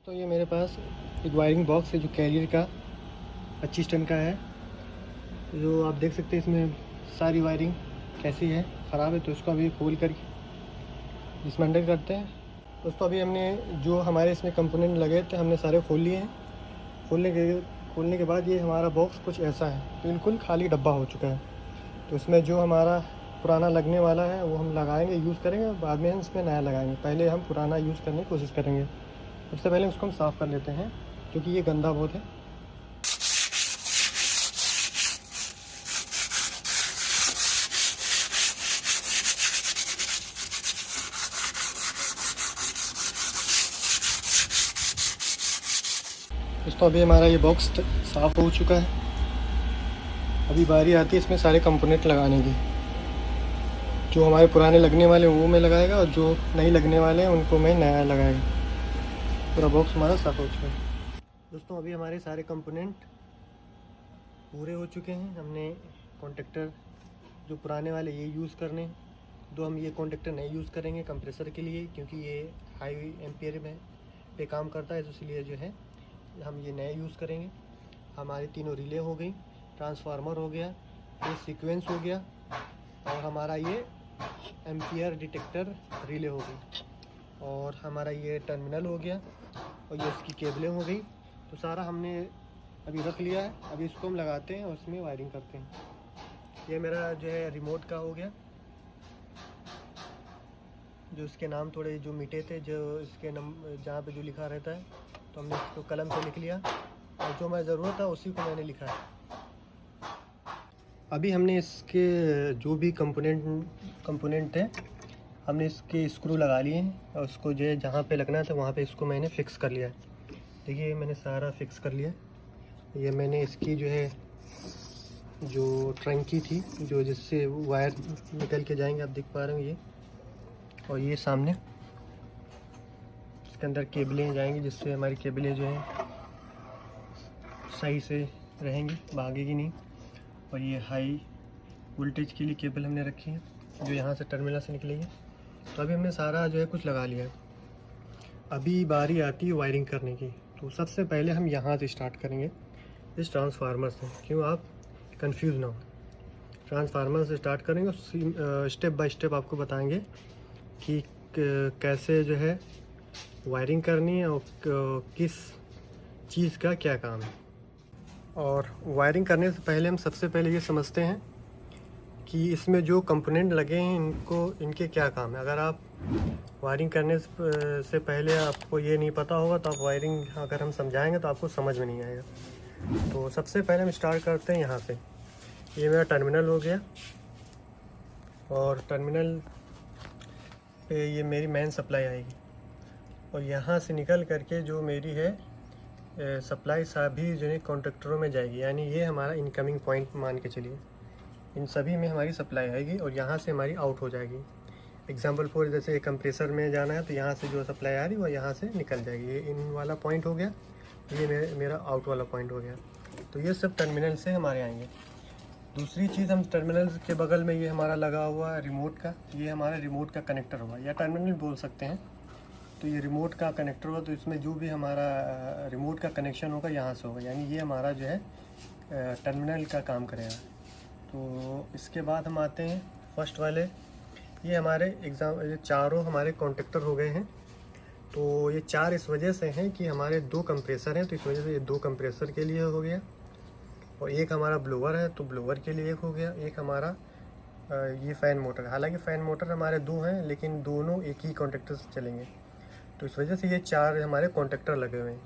तो ये मेरे पास एक वायरिंग बॉक्स है जो कैरियर का 25 टन का है। जो आप देख सकते हैं इसमें सारी वायरिंग कैसी है, ख़राब है, तो इसको अभी खोल कर डिसमेंटल करते हैं। दोस्तों अभी हमने जो हमारे इसमें कंपोनेंट लगे थे हमने सारे खोल लिए हैं। खोलने के बाद ये हमारा बॉक्स कुछ ऐसा है, बिल्कुल खाली डब्बा हो चुका है। तो इसमें जो हमारा पुराना लगने वाला है वो हम लगाएंगे, यूज़ करेंगे, बाद में हम इसमें नया लगाएंगे। पहले हम पुराना यूज़ करने की कोशिश करेंगे। सबसे पहले उसको हम साफ़ कर लेते हैं क्योंकि ये गंदा बहुत है। दोस्तों अभी हमारा ये बॉक्स साफ़ हो चुका है। अभी बारी आती है इसमें सारे कंपोनेंट लगाने की। जो हमारे पुराने लगने वाले हैं वो मैं लगाएगा और जो नहीं लगने वाले हैं उनको मैं नया लगाएगा। पूरा बॉक्स हमारा साफ़ हो चुका है। दोस्तों अभी हमारे सारे कंपोनेंट पूरे हो चुके हैं। हमने कॉन्टेक्टर जो पुराने वाले ये यूज़ करने, तो हम ये कॉन्टेक्टर नहीं यूज़ करेंगे कंप्रेसर के लिए क्योंकि ये हाई एम्पियर में पे काम करता है, तो इसलिए जो है हम ये नए यूज़ करेंगे। हमारी तीनों रिले हो गई, ट्रांसफार्मर हो गया, ये सीक्वेंस हो गया और हमारा ये एम्पियर डिटेक्टर रिले हो गई और हमारा ये टर्मिनल हो गया और ये इसकी केबलें हो गई। तो सारा हमने अभी रख लिया है। अभी इसको हम लगाते हैं और इसमें वायरिंग करते हैं। ये मेरा जो है रिमोट का हो गया, जो इसके नाम थोड़े जो मिटे थे, जो इसके जहाँ पे जो लिखा रहता है, तो हमने इसको कलम से लिख लिया और जो मैं ज़रूरत था उसी को मैंने लिखा है। अभी हमने इसके जो भी कंपोनेंट थे हमने इसके स्क्रू लगा लिए हैं और उसको जो है जहाँ पे लगना था वहाँ पे इसको मैंने फ़िक्स कर लिया है। देखिए मैंने सारा फिक्स कर लिया। ये मैंने इसकी जो है जो ट्रंकी थी जो जिससे वायर निकल के जाएंगे, आप देख पा रहे हो ये, और ये सामने इसके अंदर केबलें जाएंगी जिससे हमारी केबलें जो हैं सही से रहेंगी, भागेगी नहीं। और ये हाई वोल्टेज के लिए केबल हमने रखी है जो यहाँ से टर्मिनल से निकलेगी। तो अभी हमने सारा जो है कुछ लगा लिया है। अभी बारी आती है वायरिंग करने की। तो सबसे पहले हम यहाँ से स्टार्ट करेंगे, इस ट्रांसफार्मर से, क्यों आप कंफ्यूज ना हो। ट्रांसफार्मर से स्टार्ट करेंगे, स्टेप बाय स्टेप आपको बताएंगे कि कैसे जो है वायरिंग करनी है और किस चीज़ का क्या काम है। और वायरिंग करने से पहले हम सबसे पहले ये समझते हैं कि इसमें जो कंपोनेंट लगे हैं इनके क्या काम है। अगर आप वायरिंग करने से पहले आपको ये नहीं पता होगा तो आप वायरिंग अगर हम समझाएंगे तो आपको समझ में नहीं आएगा। तो सबसे पहले हम स्टार्ट करते हैं यहाँ से। ये मेरा टर्मिनल हो गया और टर्मिनल पे ये मेरी मेन सप्लाई आएगी और यहाँ से निकल करके जो मेरी है सप्लाई सभी जो है कॉन्ट्रैक्टरों में जाएगी। यानी ये हमारा इनकमिंग पॉइंट मान के चलिए, इन सभी में हमारी सप्लाई आएगी और यहाँ से हमारी आउट हो जाएगी। एग्जाम्पल फॉर जैसे कंप्रेसर में जाना है तो यहाँ से जो सप्लाई आ रही है वो यहाँ से निकल जाएगी। ये इन वाला पॉइंट हो गया, ये मेरा आउट वाला पॉइंट हो गया। तो ये सब टर्मिनल से हमारे आएंगे। दूसरी चीज़, हम टर्मिनल के बगल में ये हमारा लगा हुआ है रिमोट का, ये हमारा रिमोट का कनेक्टर होगा या टर्मिनल बोल सकते हैं। तो ये रिमोट का कनेक्टर होगा, तो इसमें जो भी हमारा रिमोट का कनेक्शन होगा यहाँ से होगा, यानी ये हमारा जो है टर्मिनल का काम करेगा। तो इसके बाद हम आते हैं फर्स्ट वाले, ये हमारे ये चारों हमारे कॉन्टेक्टर हो गए हैं। तो ये चार इस वजह से हैं कि हमारे दो कंप्रेसर हैं, तो इस वजह से ये दो कंप्रेसर के लिए हो गया और एक हमारा ब्लोअर है तो ब्लोअर के लिए एक हो गया। एक हमारा ये फ़ैन मोटर, हालांकि फ़ैन मोटर हमारे दो हैं लेकिन दोनों एक ही कॉन्टेक्टर से चलेंगे, तो इस वजह से ये चार हमारे कॉन्टेक्टर लगे हुए हैं।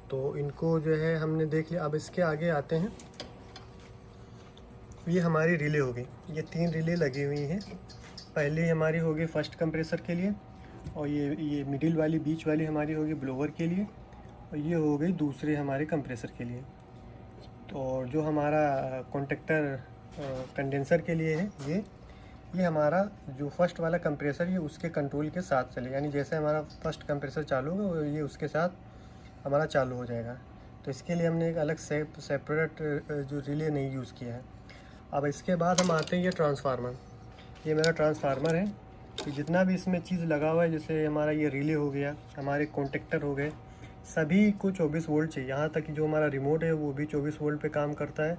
तो इनको जो है हमने देख लिया। अब इसके आगे आते हैं, ये हमारी रिले हो गई। ये तीन रिले लगी हुई हैं। पहली हमारी होगी फर्स्ट कंप्रेसर के लिए और ये मिडिल वाली बीच वाली हमारी होगी ब्लोअर के लिए और ये हो गई दूसरे हमारे कंप्रेसर के लिए। तो जो हमारा कॉन्टेक्टर कंडेंसर के लिए है, ये हमारा जो फर्स्ट वाला कंप्रेसर ये उसके कंट्रोल के साथ चले, यानी जैसे हमारा फर्स्ट कंप्रेसर चालू होगा ये उसके साथ हमारा चालू हो जाएगा। तो इसके लिए हमने एक अलग सेपरेट जो रिले नहीं यूज़ किया है। अब इसके बाद हम आते हैं ये ट्रांसफार्मर। ये मेरा ट्रांसफार्मर है। तो जितना भी इसमें चीज़ लगा हुआ है, जैसे हमारा ये रिले हो गया, हमारे कॉन्टेक्टर हो गए, सभी को 24 वोल्ट चाहिए, यहाँ तक कि जो हमारा रिमोट है वो भी 24 वोल्ट पे काम करता है।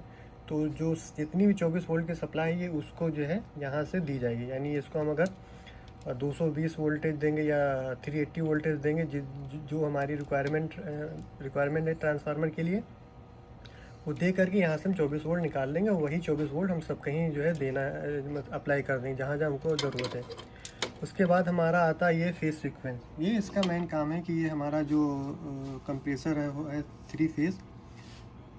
तो जो जितनी भी 24 वोल्ट की सप्लाई है उसको जो है यहाँ से दी जाएगी। यानी इसको हम अगर 220 वोल्टेज देंगे या 380 वोल्टेज देंगे, जो हमारी रिक्वायरमेंट है ट्रांसफार्मर के लिए, वो दे करके यहाँ से हम 24 वोल्ट निकाल लेंगे। वही 24 वोल्ट हम सब कहीं जो है देना अप्लाई कर देंगे जहाँ जहाँ हमको ज़रूरत है। उसके बाद हमारा आता है ये फेस सीक्वेंस। ये इसका मेन काम है कि ये हमारा जो कंप्रेसर है वो है 3 फेस,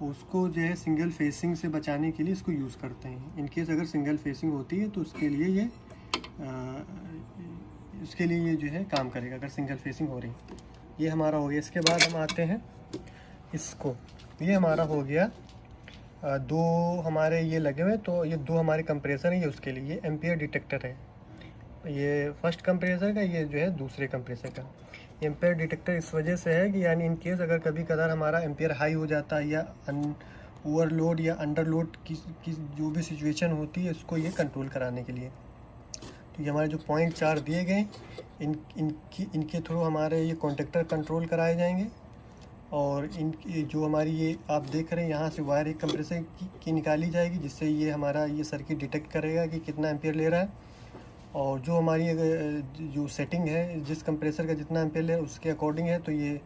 उसको जो है सिंगल फेसिंग से बचाने के लिए इसको यूज़ करते हैं। इनकेस अगर सिंगल फेसिंग होती है तो उसके लिए ये जो है काम करेगा अगर सिंगल फेसिंग हो रही। ये हमारा हो गया। इसके बाद हम आते हैं इसको, ये हमारा हो गया 2 हमारे ये लगे हुए, तो ये 2 हमारे कंप्रेसर हैं। ये उसके लिए ये एम्पियर डिटेक्टर है, ये फर्स्ट कंप्रेसर का, ये जो है दूसरे कंप्रेसर का। एम्पियर डिटेक्टर इस वजह से है कि यानी इन केस अगर कभी कदार हमारा एम्पियर हाई हो जाता है या ओवरलोड या अंडरलोड की जो भी सिचुएशन होती है, इसको ये कंट्रोल कराने के लिए। तो ये हमारे जो पॉइंट 4 दिए गए इनके थ्रू हमारे ये कॉन्टेक्टर कंट्रोल कराए जाएंगे। और जो हमारी ये आप देख रहे हैं यहाँ से वायर एक कंप्रेसर की निकाली जाएगी, जिससे ये हमारा ये सर्किट डिटेक्ट करेगा कि कितना एम्पियर ले रहा है। और जो हमारी जो सेटिंग है जिस कंप्रेसर का जितना एम्पियर ले उसके अकॉर्डिंग है, तो ये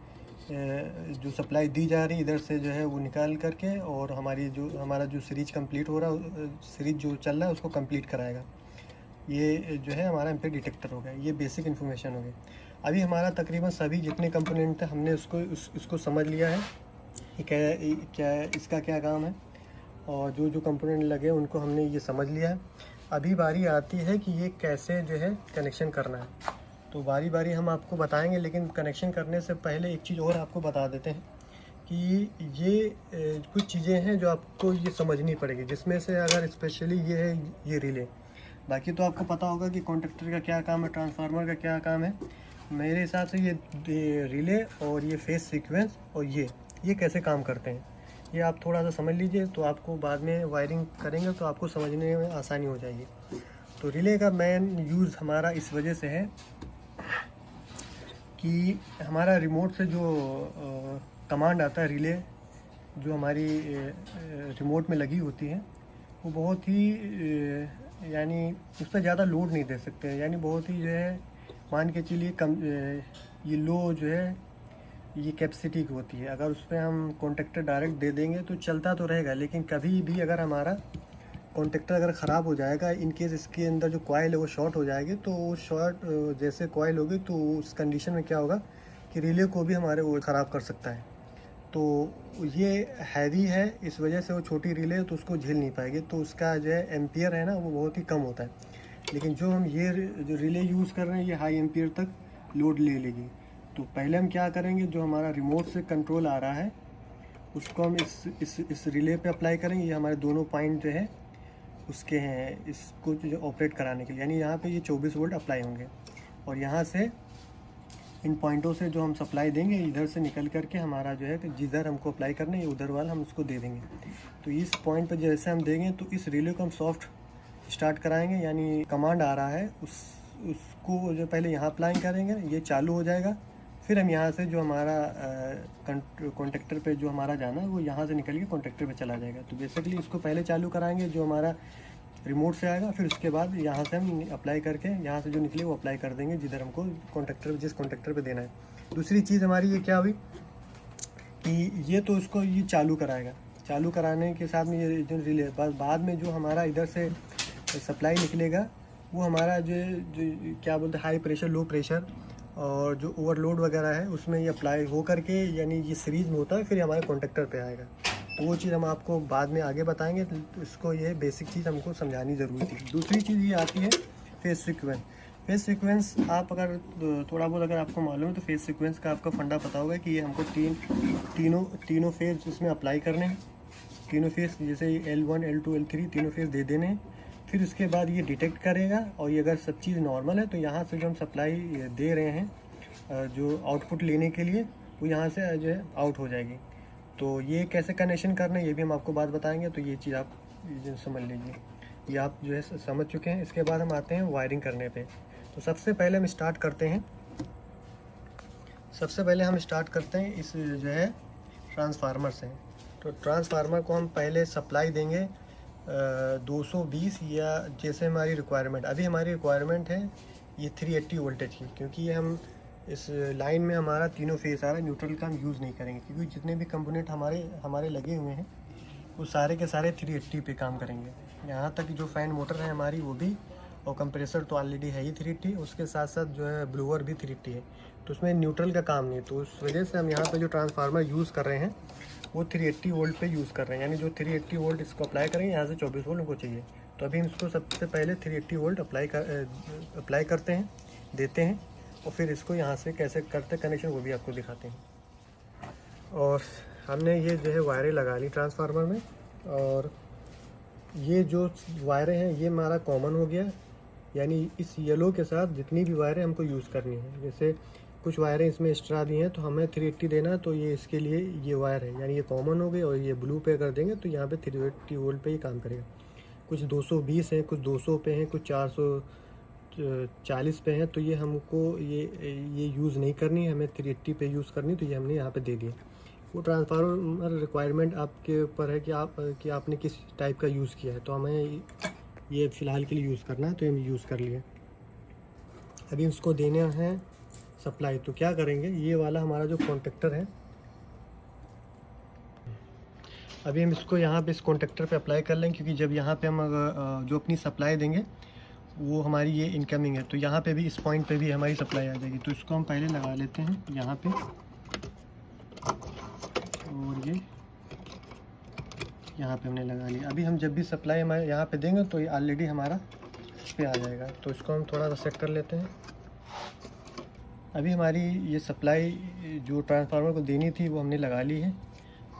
जो सप्लाई दी जा रही इधर से जो है वो निकाल करके और हमारा जो सीरीज कंप्लीट हो रहा है, सीरीज जो चल रहा है उसको कंप्लीट कराएगा। ये जो है हमारा एम्पियर डिटेक्टर हो गया। ये बेसिक इन्फॉर्मेशन हो गई। अभी हमारा तकरीबन सभी जितने कंपोनेंट थे हमने इसको समझ लिया है कि क्या इसका क्या काम है, और जो कंपोनेंट लगे उनको हमने ये समझ लिया है। अभी बारी आती है कि ये कैसे जो है कनेक्शन करना है। तो बारी बारी हम आपको बताएंगे, लेकिन कनेक्शन करने से पहले एक चीज़ और आपको बता देते हैं कि ये कुछ चीज़ें हैं जो आपको ये समझनी पड़ेगी, जिसमें से अगर स्पेशली ये है ये रिले। बाकी तो आपको पता होगा कि कॉन्टेक्टर का क्या काम है, ट्रांसफार्मर का क्या काम है। मेरे हिसाब से ये रिले और ये फेस सीक्वेंस और ये कैसे काम करते हैं, ये आप थोड़ा सा समझ लीजिए, तो आपको बाद में वायरिंग करेंगे तो आपको समझने में आसानी हो जाएगी। तो रिले का मेन यूज़ हमारा इस वजह से है कि हमारा रिमोट से जो कमांड आता है, रिले जो हमारी रिमोट में लगी होती है, वो बहुत ही यानी उस पर ज़्यादा लोड नहीं दे सकते। यानी बहुत ही जो है मान के चलिए कम ये लो जो है ये कैपेसिटी की होती है। अगर उस पर हम कॉन्टेक्टर डायरेक्ट दे देंगे तो चलता तो रहेगा, लेकिन कभी भी अगर हमारा कॉन्टेक्टर अगर ख़राब हो जाएगा, इन केस इसके अंदर जो कॉइल है वो शॉर्ट हो जाएगी, तो वो शॉर्ट जैसे कॉइल होगी तो उस कंडीशन में क्या होगा कि रिले को भी हमारे वो ख़राब कर सकता है। तो ये हैवी है, इस वजह से वो छोटी रिले है तो उसको झेल नहीं पाएगी, तो उसका जो है एम्पियर है ना वो बहुत ही कम होता है। लेकिन जो हम ये जो रिले यूज़ कर रहे हैं ये हाई एम्पियर तक लोड ले लेगी। तो पहले हम क्या करेंगे, जो हमारा रिमोट से कंट्रोल आ रहा है उसको हम इस रिले पे अप्लाई करेंगे। ये हमारे दोनों पॉइंट जो है उसके हैं इसको जो ऑपरेट कराने के लिए। यानी यहाँ पे ये 24 वोल्ट अप्लाई होंगे और यहाँ से इन पॉइंटों से जो हम सप्लाई देंगे इधर से निकल करके हमारा जो है जिधर हमको अप्लाई करना है उधर वाला हम उसको दे देंगे। तो इस पॉइंट पर जैसे हम देंगे तो इस रिले को हम सॉफ्ट स्टार्ट कराएंगे। यानी कमांड आ रहा है उसको जो पहले यहाँ अप्लाई करेंगे, ये चालू हो जाएगा। फिर हम यहाँ से जो हमारा कॉन्टेक्टर पे जो हमारा जाना है वो यहाँ से निकल के कॉन्टेक्टर पे चला जाएगा। तो बेसिकली इसको पहले चालू कराएंगे जो हमारा रिमोट से आएगा, फिर उसके बाद यहाँ से हम अप्लाई करके यहाँ से जो निकले वो अप्लाई कर देंगे जिधर हमको जिस कॉन्टेक्टर पे देना है। दूसरी चीज़ हमारी ये क्या हुई कि ये तो उसको ये चालू कराएगा, चालू कराने के साथ में ये जो रिले बाद में जो हमारा इधर से सप्लाई निकलेगा वो हमारा जो क्या बोलते हैं हाई प्रेशर लो प्रेशर और जो ओवरलोड वगैरह है उसमें ये अप्लाई हो करके यानी ये सीरीज में होता है, फिर हमारे कॉन्टेक्टर पे आएगा। तो वो चीज़ हम आपको बाद में आगे बताएंगे, तो इसको ये बेसिक चीज़ हमको समझानी ज़रूरी थी। दूसरी चीज़ ये आती है फेस सीक्वेंस। फेस सीक्वेंस आप अगर थोड़ा बहुत अगर आपको मालूम है तो फेस सीक्वेंस का आपका फंडा पता होगा कि ये हमको तीनों फेज उसमें अप्लाई करने हैं। तीनों फेज जैसे L1 L2 L3 तीनों फेज दे देने हैं। फिर उसके बाद ये डिटेक्ट करेगा और ये अगर सब चीज़ नॉर्मल है तो यहाँ से जो हम सप्लाई दे रहे हैं जो आउटपुट लेने के लिए वो यहाँ से जो है आउट हो जाएगी। तो ये कैसे कनेक्शन करना है ये भी हम आपको बात बताएंगे। तो ये चीज़ आप समझ लीजिए, ये आप जो है समझ चुके हैं। इसके बाद हम आते हैं वायरिंग करने पे। तो सबसे पहले हम स्टार्ट करते हैं सबसे पहले हम स्टार्ट करते हैं इस जो है ट्रांसफार्मर से। तो ट्रांसफार्मर को हम पहले सप्लाई देंगे 220 या जैसे हमारी रिक्वायरमेंट। अभी हमारी रिक्वायरमेंट है ये 380 वोल्टेज की, क्योंकि ये हम इस लाइन में हमारा तीनों फेस आ रहा है। न्यूट्रल का हम यूज़ नहीं करेंगे, क्योंकि जितने भी कंपोनेंट हमारे लगे हुए हैं वो सारे के सारे 380 पे काम करेंगे। यहाँ तक जो फ़ैन मोटर है हमारी वो भी, और कंप्रेसर तो ऑलरेडी है ही 380, उसके साथ साथ जो है ब्लोअर भी 380 है। तो उसमें न्यूट्रल का काम नहीं, तो उस वजह से हम यहाँ पे जो ट्रांसफार्मर यूज़ कर रहे हैं वो 380 वोल्ट पे यूज़ कर रहे हैं। यानी जो 380 वोल्ट इसको अप्लाई करेंगे, यहाँ से 24 वोल्ट उनको चाहिए। तो अभी हम इसको सबसे पहले 380 वोल्ट अप्लाई करते हैं, देते हैं, और फिर इसको यहाँ से कैसे करते कनेक्शन वो भी आपको दिखाते हैं। और हमने ये जो है वायरें लगा ली ट्रांसफार्मर में, और ये जो वायरें हैं ये हमारा कॉमन हो गया। यानी इस येलो के साथ जितनी भी वायरें हमको यूज़ करनी है, जैसे कुछ वायरें इसमें एक्स्ट्रा दी हैं तो हमें 380 देना है, तो ये इसके लिए ये वायर है, यानी ये कॉमन हो गई। और ये ब्लू पे कर देंगे तो यहाँ पे 380 वोल्ट पे ही काम करेगा। कुछ 220 हैं, कुछ 200 पे हैं, कुछ 440 पे हैं, तो ये हमको ये यूज़ नहीं करनी है, हमें 380 पे यूज़ करनी, तो ये हमने यहाँ पे दे दिया। वो ट्रांसफार्मर रिक्वायरमेंट आपके ऊपर है कि आपने किस टाइप का यूज़ किया है। तो हमें ये फ़िलहाल के लिए यूज़ करना है, तो हम यूज़ कर लिए। अभी उसको देने हैं सप्लाई। तो क्या करेंगे, ये वाला हमारा जो कॉन्टेक्टर है, अभी हम इसको यहाँ पे इस कॉन्टेक्टर पे अप्लाई कर लेंगे, क्योंकि जब यहाँ पे हम जो अपनी सप्लाई देंगे वो हमारी ये इनकमिंग है, तो यहाँ पे भी इस पॉइंट पे भी हमारी सप्लाई आ जाएगी। तो इसको हम पहले लगा लेते हैं यहाँ पे, और ये यहाँ पे हमने लगा लिया। अभी हम जब भी सप्लाई हमारे यहाँ पे देंगे तो ये ऑलरेडी हमारा इस पे आ जाएगा। तो इसको हम थोड़ा सा सेट कर लेते हैं। अभी हमारी ये सप्लाई जो ट्रांसफार्मर को देनी थी वो हमने लगा ली है,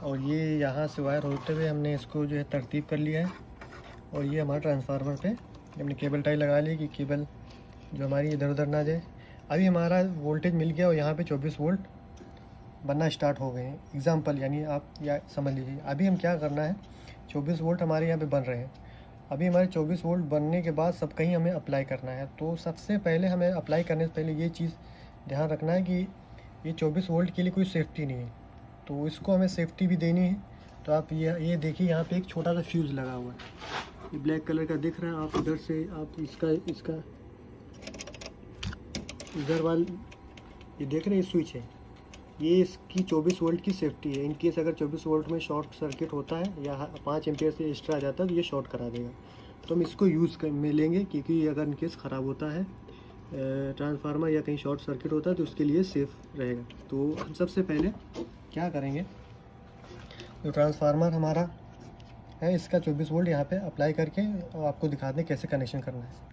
और ये यहाँ से वायर होते हुए हमने इसको जो है तरतीब कर लिया है। और ये हमारा ट्रांसफार्मर पे हमने केबल टाई लगा ली कि केबल जो हमारी इधर उधर ना जाए। अभी हमारा वोल्टेज मिल गया और यहाँ पे 24 वोल्ट बनना स्टार्ट हो गए हैं। एग्जाम्पल यानी आप या समझ लीजिए, अभी हम क्या करना है, 24 वोल्ट हमारे यहाँ पे बन रहे हैं। अभी हमारे 24 वोल्ट बनने के बाद सब कहीं हमें अप्लाई करना है। तो सबसे पहले हमें अप्लाई करने से पहले ये चीज़ ध्यान रखना है कि ये 24 वोल्ट के लिए कोई सेफ्टी नहीं है, तो इसको हमें सेफ्टी भी देनी है। तो आप ये देखिए, यहाँ पे एक छोटा सा फ्यूज़ लगा हुआ है, ये ब्लैक कलर का दिख रहा है। आप इधर से आप इसका इधर वाल ये देख रहे हैं, स्विच है, ये इसकी 24 वोल्ट की सेफ्टी है। इनकेस अगर 24 वोल्ट में शॉर्ट सर्किट होता है या 5 एम्पियर से एक्स्ट्रा आ जाता है तो ये शॉर्ट करा देगा। तो हम इसको यूज़ में लेंगे, क्योंकि अगर इनकेस ख़राब होता है ट्रांसफार्मर या कहीं शॉर्ट सर्किट होता है तो उसके लिए सेफ़ रहेगा। तो हम सबसे पहले क्या करेंगे, जो ट्रांसफार्मर हमारा है इसका 24 वोल्ट यहाँ पे अप्लाई करके और आपको दिखा दें कैसे कनेक्शन करना है।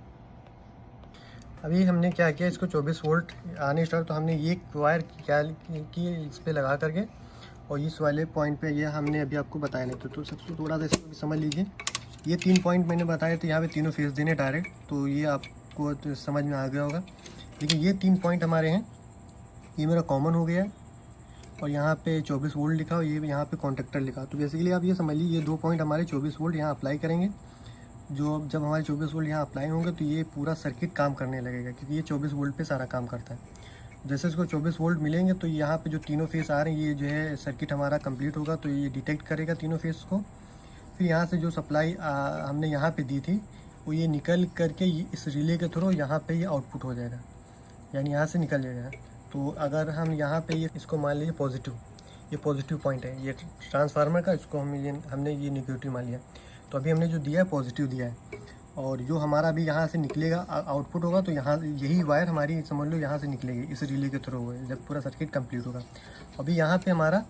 अभी हमने क्या किया, इसको 24 वोल्ट आने स्टार्ट, तो हमने ये वायर क्या की इस पर लगा करके, और इस वाले पॉइंट पे ये हमने अभी आपको बताया नहीं। तो सबसे थोड़ा सा इसको भी समझ लीजिए, ये 3 पॉइंट मैंने बताया, तो यहाँ पे तीनों फेस देने डायरेक्ट, तो ये आपको तो समझ में आ गया होगा। लेकिन ये 3 पॉइंट हमारे हैं, ये मेरा कॉमन हो गया है, और यहाँ पे 24 वोल्ट लिखा और ये यहाँ पे कॉन्टेक्टर लिखा। तो बेसिकली आप ये समझ लीजिए, ये 2 पॉइंट हमारे 24 वोल्ट यहाँ अप्लाई करेंगे। जब हमारे 24 वोल्ट यहाँ अप्लाई होंगे तो ये पूरा सर्किट काम करने लगेगा, क्योंकि ये 24 वोल्ट पे सारा काम करता है। जैसे इसको 24 वोल्ट मिलेंगे तो यहाँ पे जो तीनों फेस आ रहे हैं, ये जो है सर्किट हमारा कंप्लीट होगा, तो ये डिटेक्ट करेगा तीनों फेस को। फिर यहाँ से जो सप्लाई हमने यहाँ पे दी थी वो ये निकल करके इस रिले के थ्रू यहाँ पे ये आउटपुट हो जाएगा, यानी यहाँ से निकल जाएगा। तो अगर हम यहाँ पे ये इसको मान लीजिए पॉजिटिव, ये पॉजिटिव पॉइंट है ये ट्रांसफार्मर का, इसको हमने ये नेगेटिव मान लिया। तो अभी हमने जो दिया है पॉजिटिव दिया है, और जो हमारा अभी यहाँ से निकलेगा आउटपुट होगा, तो यहाँ यही वायर हमारी समझ लो यहाँ से निकलेगी इस रिले के थ्रू हुए, जब पूरा सर्किट कंप्लीट होगा। अभी यहाँ पे हमारा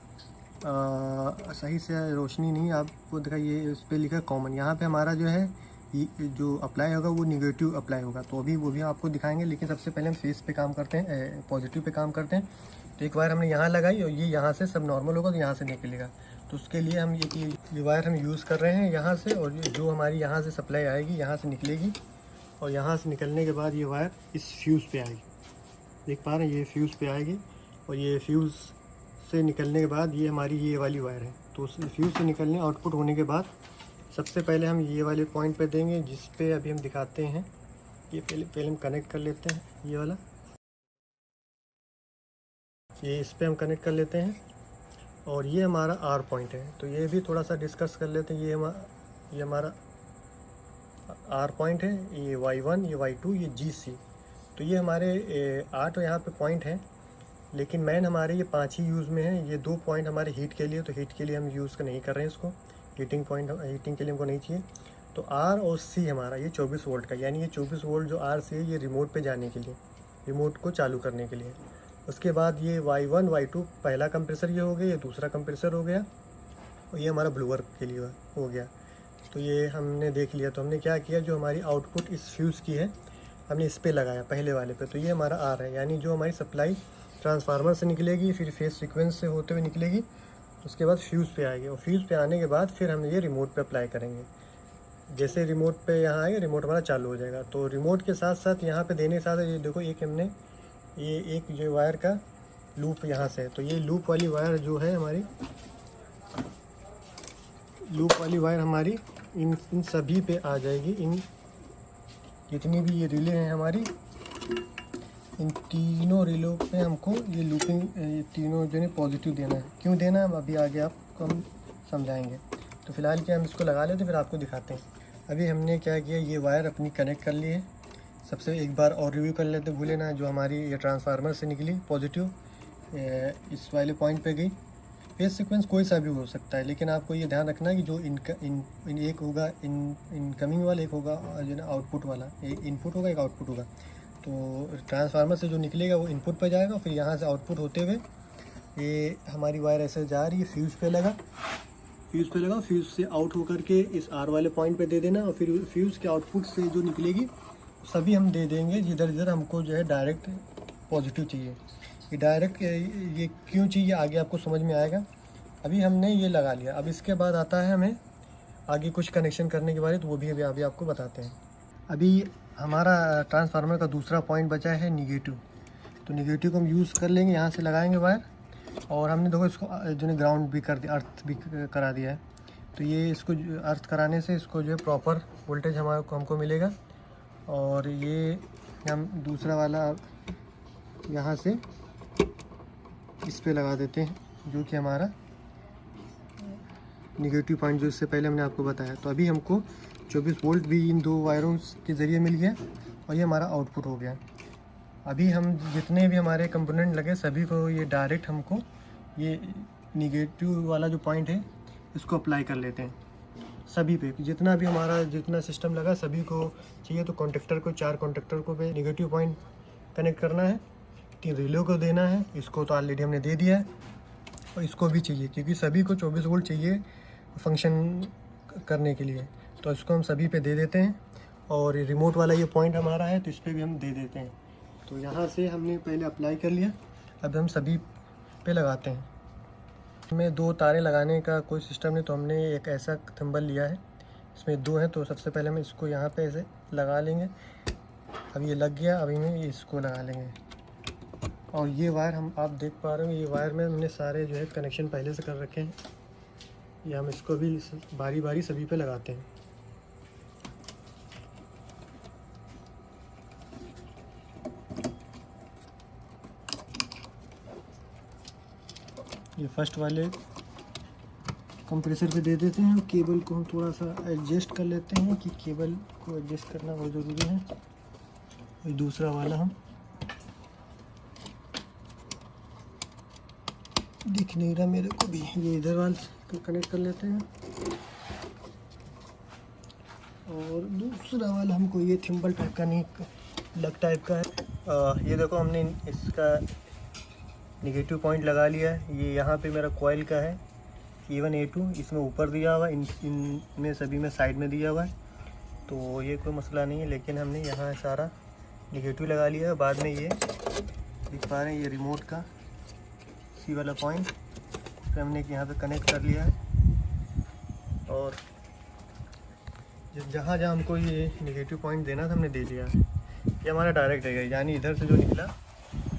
सही से रोशनी नहीं आपको दिखाई, इस पर लिखा है कॉमन, यहाँ पे हमारा जो है जो अप्लाई होगा वो निगेटिव अप्लाई होगा। तो अभी वो भी आपको दिखाएंगे, लेकिन सबसे पहले हम फेस पे काम करते हैं, पॉजिटिव पे काम करते हैं। तो एक वायर हमने यहाँ लगाई और ये यहाँ से सब नॉर्मल होगा तो यहाँ से निकलेगा। तो उसके लिए हम ये वायर हम यूज़ कर रहे हैं यहाँ से, और जो हमारी यहाँ से सप्लाई आएगी यहाँ से निकलेगी, और यहाँ से निकलने के बाद ये वायर इस फ्यूज़ पे आएगी, देख पा रहे हैं, ये फ्यूज़ पे आएगी। और ये फ्यूज़ से निकलने के बाद ये हमारी ये वाली वायर है। तो उस फ्यूज़ से निकलने आउटपुट होने के बाद सबसे पहले हम ये वाले पॉइंट पे देंगे, जिस पे अभी हम दिखाते हैं। ये पहले हम कनेक्ट कर लेते हैं ये वाला। ये इस पे हम कनेक्ट कर लेते हैं। और ये हमारा आर पॉइंट है, तो ये भी थोड़ा सा डिस्कस कर लेते हैं। ये हमारा आर पॉइंट है, ये Y1, ये Y2, ये GC। तो ये हमारे 8 यहाँ पे पॉइंट हैं, लेकिन मेन हमारे ये 5 ही यूज़ में हैं। ये 2 पॉइंट हमारे हीट के लिए, तो हीट के लिए हम यूज़ नहीं कर रहे हैं इसको। हीटिंग के लिए हमको नहीं चाहिए। तो R और C हमारा ये 24 वोल्ट का, यानी ये 24 वोल्ट जो RC है ये रिमोट पे जाने के लिए, रिमोट को चालू करने के लिए। उसके बाद ये Y1, Y2 पहला कंप्रेसर ये हो गया, ये दूसरा कंप्रेसर हो गया, और ये हमारा ब्लोअर के लिए हो गया। तो ये हमने देख लिया। तो हमने क्या किया, जो हमारी आउटपुट इस फ्यूज़ की है हमने इस पे लगाया पहले वाले पे। तो ये हमारा R है, यानी जो हमारी सप्लाई ट्रांसफार्मर से निकलेगी, फिर फेस सीक्वेंस से होते हुए निकलेगी, उसके बाद फ्यूज़ पे आएगी, और फ्यूज़ पे आने के बाद फिर हम ये रिमोट पे अप्लाई करेंगे। जैसे रिमोट पे यहाँ आएगा, रिमोट हमारा चालू हो जाएगा। तो रिमोट के साथ साथ यहाँ पे देने के साथ ये देखो, एक हमने ये एक जो वायर का लूप यहाँ से है, तो ये लूप वाली वायर जो है हमारी, लूप वाली वायर हमारी इन सभी पे आ जाएगी। इन जितनी भी ये रिले हैं हमारी, इन तीनों रिलों पे हमको ये लूपिंग तीनों जो है पॉजिटिव देना है। क्यों देना है अभी आगे आपको हम समझाएंगे। तो फिलहाल क्या हम इसको लगा लेते फिर आपको दिखाते हैं। अभी हमने क्या किया, ये वायर अपनी कनेक्ट कर ली है। सबसे एक बार और रिव्यू कर लेते, भूले ना, जो हमारी ये ट्रांसफार्मर से निकली पॉजिटिव इस वाले पॉइंट पे गई। फेस सीक्वेंस कोई सा भी हो सकता है, लेकिन आपको ये ध्यान रखना है कि जो इन एक होगा इनकमिंग वाला, एक होगा जो ना आउटपुट वाला, एक इनपुट होगा एक आउटपुट होगा। तो ट्रांसफार्मर से जो निकलेगा वो इनपुट पर जाएगा, फिर यहाँ से आउटपुट होते हुए ये हमारी वायर ऐसे जा रही है, फ्यूज़ पे लगा, फ्यूज़ से आउट होकर के इस R वाले पॉइंट पे दे देना, और फिर फ्यूज़ के आउटपुट से जो निकलेगी सभी हम दे देंगे जिधर जिधर हमको जो है डायरेक्ट पॉजिटिव चाहिए। ये डायरेक्ट ये क्यों चाहिए आगे आपको समझ में आएगा। अभी हमने ये लगा लिया, अब इसके बाद आता है हमें आगे कुछ कनेक्शन करने के बारे, तो वो भी अभी आपको बताते हैं। अभी हमारा ट्रांसफार्मर का दूसरा पॉइंट बचा है निगेटिव, तो निगेटिव को हम यूज़ कर लेंगे, यहाँ से लगाएंगे वायर। और हमने देखो इसको जो है ग्राउंड भी कर दिया, अर्थ भी करा दिया है। तो ये इसको अर्थ कराने से इसको जो है प्रॉपर वोल्टेज हमको मिलेगा। और ये हम दूसरा वाला यहाँ से इस पे लगा देते हैं, जो कि हमारा निगेटिव पॉइंट जो इससे पहले हमने आपको बताया। तो अभी हमको 24 वोल्ट भी इन 2 वायरों के ज़रिए मिल गया, और ये हमारा आउटपुट हो गया। अभी हम जितने भी हमारे कंपोनेंट लगे सभी को ये डायरेक्ट हमको ये निगेटिव वाला जो पॉइंट है इसको अप्लाई कर लेते हैं सभी पे। जितना भी हमारा जितना सिस्टम लगा सभी को चाहिए, तो कॉन्टेक्टर को 4 कॉन्टेक्टर को पे निगेटिव पॉइंट कनेक्ट करना है, 3 रिले को देना है, इसको तो ऑलरेडी हमने दे दिया है, और इसको भी चाहिए क्योंकि सभी को 24 वोल्ट चाहिए फंक्शन करने के लिए। तो इसको हम सभी पे दे देते हैं, और रिमोट वाला ये पॉइंट हमारा है तो इस पर भी हम दे देते हैं। तो यहाँ से हमने पहले अप्लाई कर लिया, अब हम सभी पे लगाते हैं। इसमें 2 तारे लगाने का कोई सिस्टम नहीं, तो हमने एक ऐसा थंबल लिया है, इसमें 2 हैं। तो सबसे पहले हम इसको यहाँ पे ऐसे लगा लेंगे। अब ये लग गया, अभी में इसको लगा लेंगे। और ये वायर आप देख पा रहे हो, ये वायर में हमने सारे जो है कनेक्शन पहले से कर रखे हैं। ये हम इसको भी बारी बारी सभी पे लगाते हैं। ये फर्स्ट वाले कंप्रेसर पे दे देते हैं। केबल को हम थोड़ा सा एडजस्ट कर लेते हैं कि केबल को एडजस्ट करना बहुत ज़रूरी है। और दूसरा वाला हम दिख नहीं रहा मेरे को भी, ये इधर वाला कनेक्ट कर लेते हैं। और दूसरा वाला हमको ये थिम्बल टाइप का नहीं, लग टाइप का है। ये देखो हमने इसका निगेटिव पॉइंट लगा लिया है। ये यहाँ पे मेरा कॉइल का है E1 A2, इसमें ऊपर दिया हुआ है, इनमें सभी में साइड में दिया हुआ है, तो ये कोई मसला नहीं है। लेकिन हमने यहाँ सारा निगेटिव लगा लिया है। बाद में ये दिख पा रहे हैं, ये रिमोट का सी वाला पॉइंट फिर हमने यहाँ पे कनेक्ट कर लिया है। और जहाँ जहाँ हमको ये निगेटिव पॉइंट देना था हमने दे दिया है। ये हमारा डायरेक्ट है, यानी इधर से जो निकला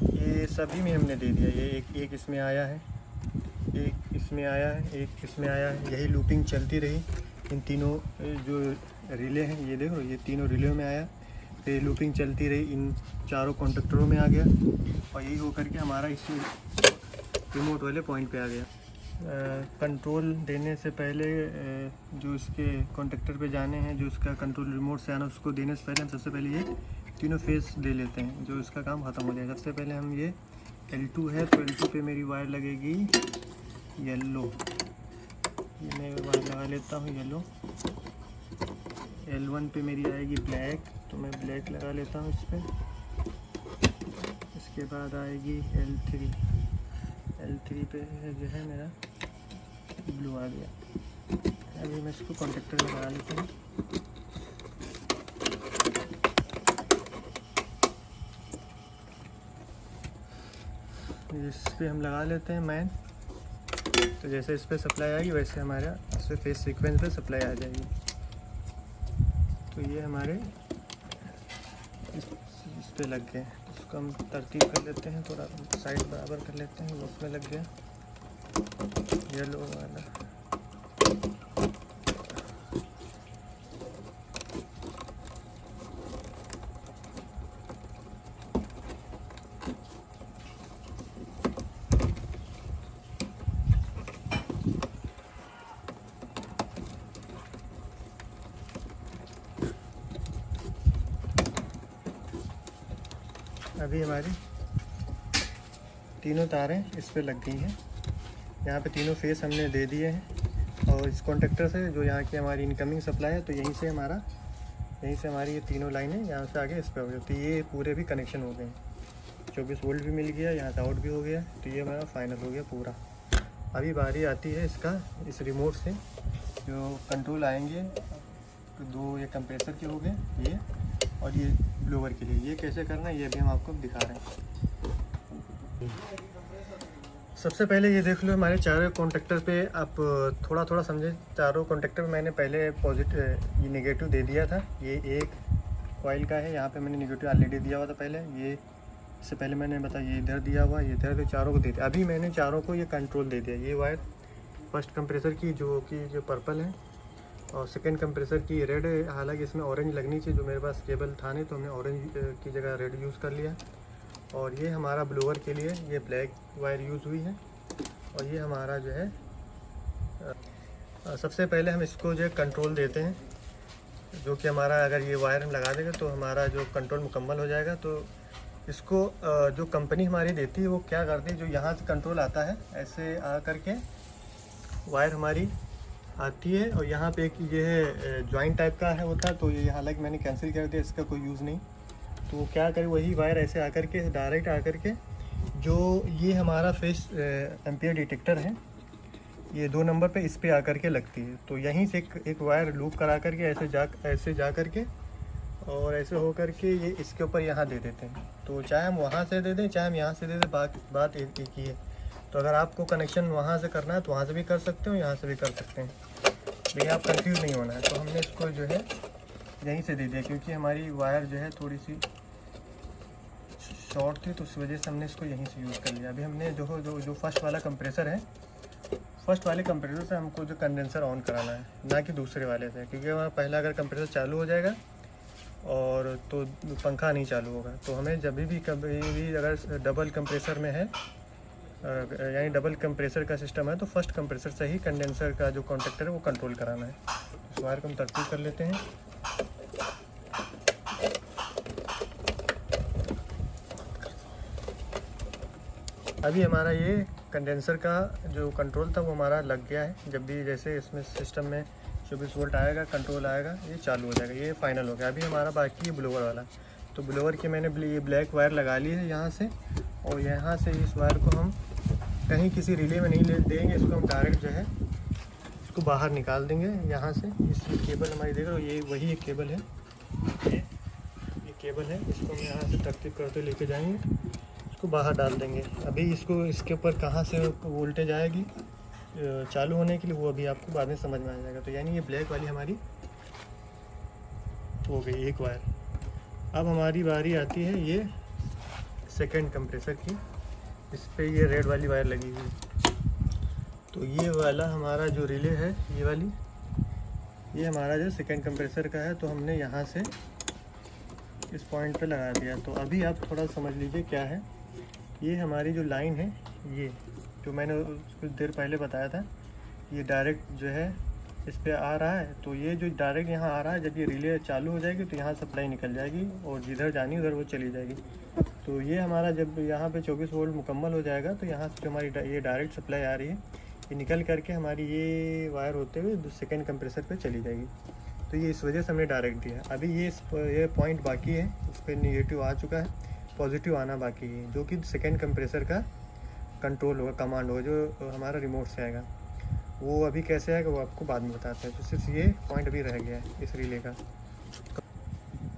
ये सभी में हमने दे दिया। ये एक इसमें आया है, एक इसमें आया है, एक इसमें आया है। यही लूपिंग चलती रही। इन तीनों जो रिले हैं, ये देखो ये तीनों रिले में आया, पे लूपिंग चलती रही, इन चारों कॉन्टेक्टरों में आ गया और यही होकर के हमारा इस रिमोट वाले पॉइंट पे आ गया। कंट्रोल देने से पहले जो इसके कॉन्टेक्टर पे जाने हैं, जो इसका कंट्रोल रिमोट से आना, उसको देने से पहले हम सबसे पहले ये तीनों फेस दे लेते हैं, जो इसका काम ख़त्म हो जाएगा। सबसे पहले हम ये L2 है तो L2 पे मेरी वायर लगेगी येलो, ये मैं वायर लगा लेता हूँ येलो। L1 पे मेरी आएगी ब्लैक, तो मैं ब्लैक लगा लेता हूँ इस पर। इसके बाद आएगी L3 पे जो है मेरा ब्लू आ गया। अभी मैं इसको कॉन्टेक्टर में लगा लेता हूँ। इस पे हम लगा लेते हैं मैन, तो जैसे इस पे सप्लाई आएगी वैसे हमारा इस पे फेस सीक्वेंस पे सप्लाई आ जाएगी। तो ये हमारे इस पे लग गए। इसको हम तरतीब कर लेते हैं, थोड़ा साइड बराबर कर लेते हैं। वो उसमें लग गया येलो वाला। अभी हमारी तीनों तारें इस पे लग गई हैं। यहाँ पे तीनों फेस हमने दे दिए हैं और इस कॉन्टेक्टर से जो यहाँ की हमारी इनकमिंग सप्लाई है, तो यहीं से हमारी ये तीनों लाइनें यहाँ से आगे इस पे हो गई। तो ये पूरे भी कनेक्शन हो गए, 24 वोल्ट भी मिल गया, यहाँ से आउट भी हो गया। तो ये हमारा फाइनल हो गया पूरा। अभी बारी आती है इसका, इस रिमोट से जो कंट्रोल आएंगे, तो दो ये कंप्रेसर के हो गए ये, और ये ब्लोअर के लिए। ये कैसे करना है ये भी हम आपको दिखा रहे हैं। सबसे पहले ये देख लो हमारे चारों कॉन्टेक्टर पे, आप थोड़ा थोड़ा समझे। चारों कॉन्टेक्टर में मैंने पहले पॉजिटिव ये नेगेटिव दे दिया था। ये एक कॉइल का है, यहाँ पे मैंने नेगेटिव ऑलरेडी दिया हुआ था पहले। ये इससे पहले मैंने बताया ये इधर दिया हुआ, ये इधर, तो चारों को दे दिया। अभी मैंने चारों को ये कंट्रोल दे दिया। ये वायर फर्स्ट कंप्रेसर की जो पर्पल है, और सेकेंड कंप्रेसर की रेड है। हालांकि इसमें ऑरेंज लगनी चाहिए, जो मेरे पास केबल था नहीं, तो हमने ऑरेंज की जगह रेड यूज़ कर लिया। और ये हमारा ब्लोअर के लिए ये ब्लैक वायर यूज़ हुई है। और ये हमारा जो है सबसे पहले हम इसको जो कंट्रोल देते हैं, जो कि हमारा अगर ये वायर हम लगा देंगे तो हमारा जो कंट्रोल मुकम्मल हो जाएगा। तो इसको जो कंपनी हमारी देती है वो क्या करती है, जो यहाँ से कंट्रोल आता है ऐसे आ करके वायर हमारी आती है, और यहाँ पे एक ये है जॉइंट टाइप का है होता है। तो ये हालांकि मैंने कैंसिल कर दिया, इसका कोई यूज़ नहीं। तो क्या करें, वही वायर ऐसे आकर के डायरेक्ट आकर के जो ये हमारा फेस एम्पियर डिटेक्टर है, ये 2 नंबर पे इस पे आकर के लगती है। तो यहीं से एक वायर लूप करा करके ऐसे जा करके और ऐसे हो करके ये इसके ऊपर यहाँ दे देते हैं। तो चाहे हम वहाँ से दे दें, चाहे हम यहाँ से दे दें, बात एक ही है। तो अगर आपको कनेक्शन वहाँ से करना है तो वहाँ से भी कर सकते हो, यहाँ से भी कर सकते हैं, लेकिन आप कंफ्यूज नहीं होना है। तो हमने इसको जो है यहीं से दे दिया, क्योंकि हमारी वायर जो है थोड़ी सी शॉर्ट थी, तो उस वजह से हमने इसको यहीं से यूज़ कर लिया। अभी हमने जो फर्स्ट वाला कंप्रेसर है, फर्स्ट वाले कंप्रेसर से हमको जो कंडेंसर ऑन कराना है, ना कि दूसरे वाले से, क्योंकि वहाँ पहला अगर कंप्रेसर चालू हो जाएगा और तो पंखा नहीं चालू होगा। तो हमें जब भी कभी भी अगर डबल कंप्रेसर में है, यानी डबल कंप्रेसर का सिस्टम है, तो फर्स्ट कंप्रेसर से ही कंडेंसर का जो कॉन्टेक्टर है वो कंट्रोल कराना है। इस वायर को हम तरतीब कर लेते हैं। अभी हमारा ये कंडेंसर का जो कंट्रोल था वो हमारा लग गया है। जब भी जैसे इसमें सिस्टम में 24 वोल्ट आएगा, कंट्रोल आएगा, ये चालू हो जाएगा। ये फाइनल हो गया। अभी हमारा बाकी है ब्लोअर वाला। तो ब्लोअर के मैंने ये ब्लैक वायर लगा ली है यहाँ से, और यहाँ से इस वायर को हम कहीं किसी रिले में नहीं ले देंगे, इसको हम डायरेक्ट जो है इसको बाहर निकाल देंगे यहाँ से। इस केबल हमारी देख रहे हो, ये वही एक केबल है, ये केबल है। इसको हम यहाँ से तरतीब करते लेके जाएंगे, इसको बाहर डाल देंगे। अभी इसको इसके ऊपर कहाँ से वोल्टेज आएगी चालू होने के लिए, वो अभी आपको बाद में समझ में आ जाएगा। तो यानी ये ब्लैक वाली हमारी हो गई एक वायर। अब हमारी बारी आती है ये सेकंड कंप्रेसर की। इस पे ये रेड वाली वायर लगी हुई। तो ये वाला हमारा जो रिले है, ये वाली, ये हमारा जो सेकंड कंप्रेसर का है। तो हमने यहाँ से इस पॉइंट पे लगा दिया। तो अभी आप थोड़ा समझ लीजिए क्या है। ये हमारी जो लाइन है, ये जो मैंने कुछ देर पहले बताया था, ये डायरेक्ट जो है इस पे आ रहा है। तो ये जो डायरेक्ट यहाँ आ रहा है, जब ये रिले चालू हो जाएगी तो यहाँ सप्लाई निकल जाएगी और जिधर जानी उधर वो चली जाएगी। तो ये हमारा जब यहाँ पे 24 वोल्ट मुकम्मल हो जाएगा तो यहाँ से जो हमारी ये डायरेक्ट सप्लाई आ रही है, ये निकल करके हमारी ये वायर होते हुए सेकेंड कंप्रेसर पे चली जाएगी। तो ये इस वजह से हमने डायरेक्ट दिया। अभी ये पॉइंट बाकी है, उस पर निगेटिव आ चुका है, पॉजिटिव आना बाकी है, जो कि सेकेंड कंप्रेसर का कंट्रोल होगा, कमांड होगा, जो हमारा रिमोट से आएगा। वो अभी कैसे आएगा वो आपको बाद में बताते हैं। तो सिर्फ ये पॉइंट अभी रह गया है इस रिले का।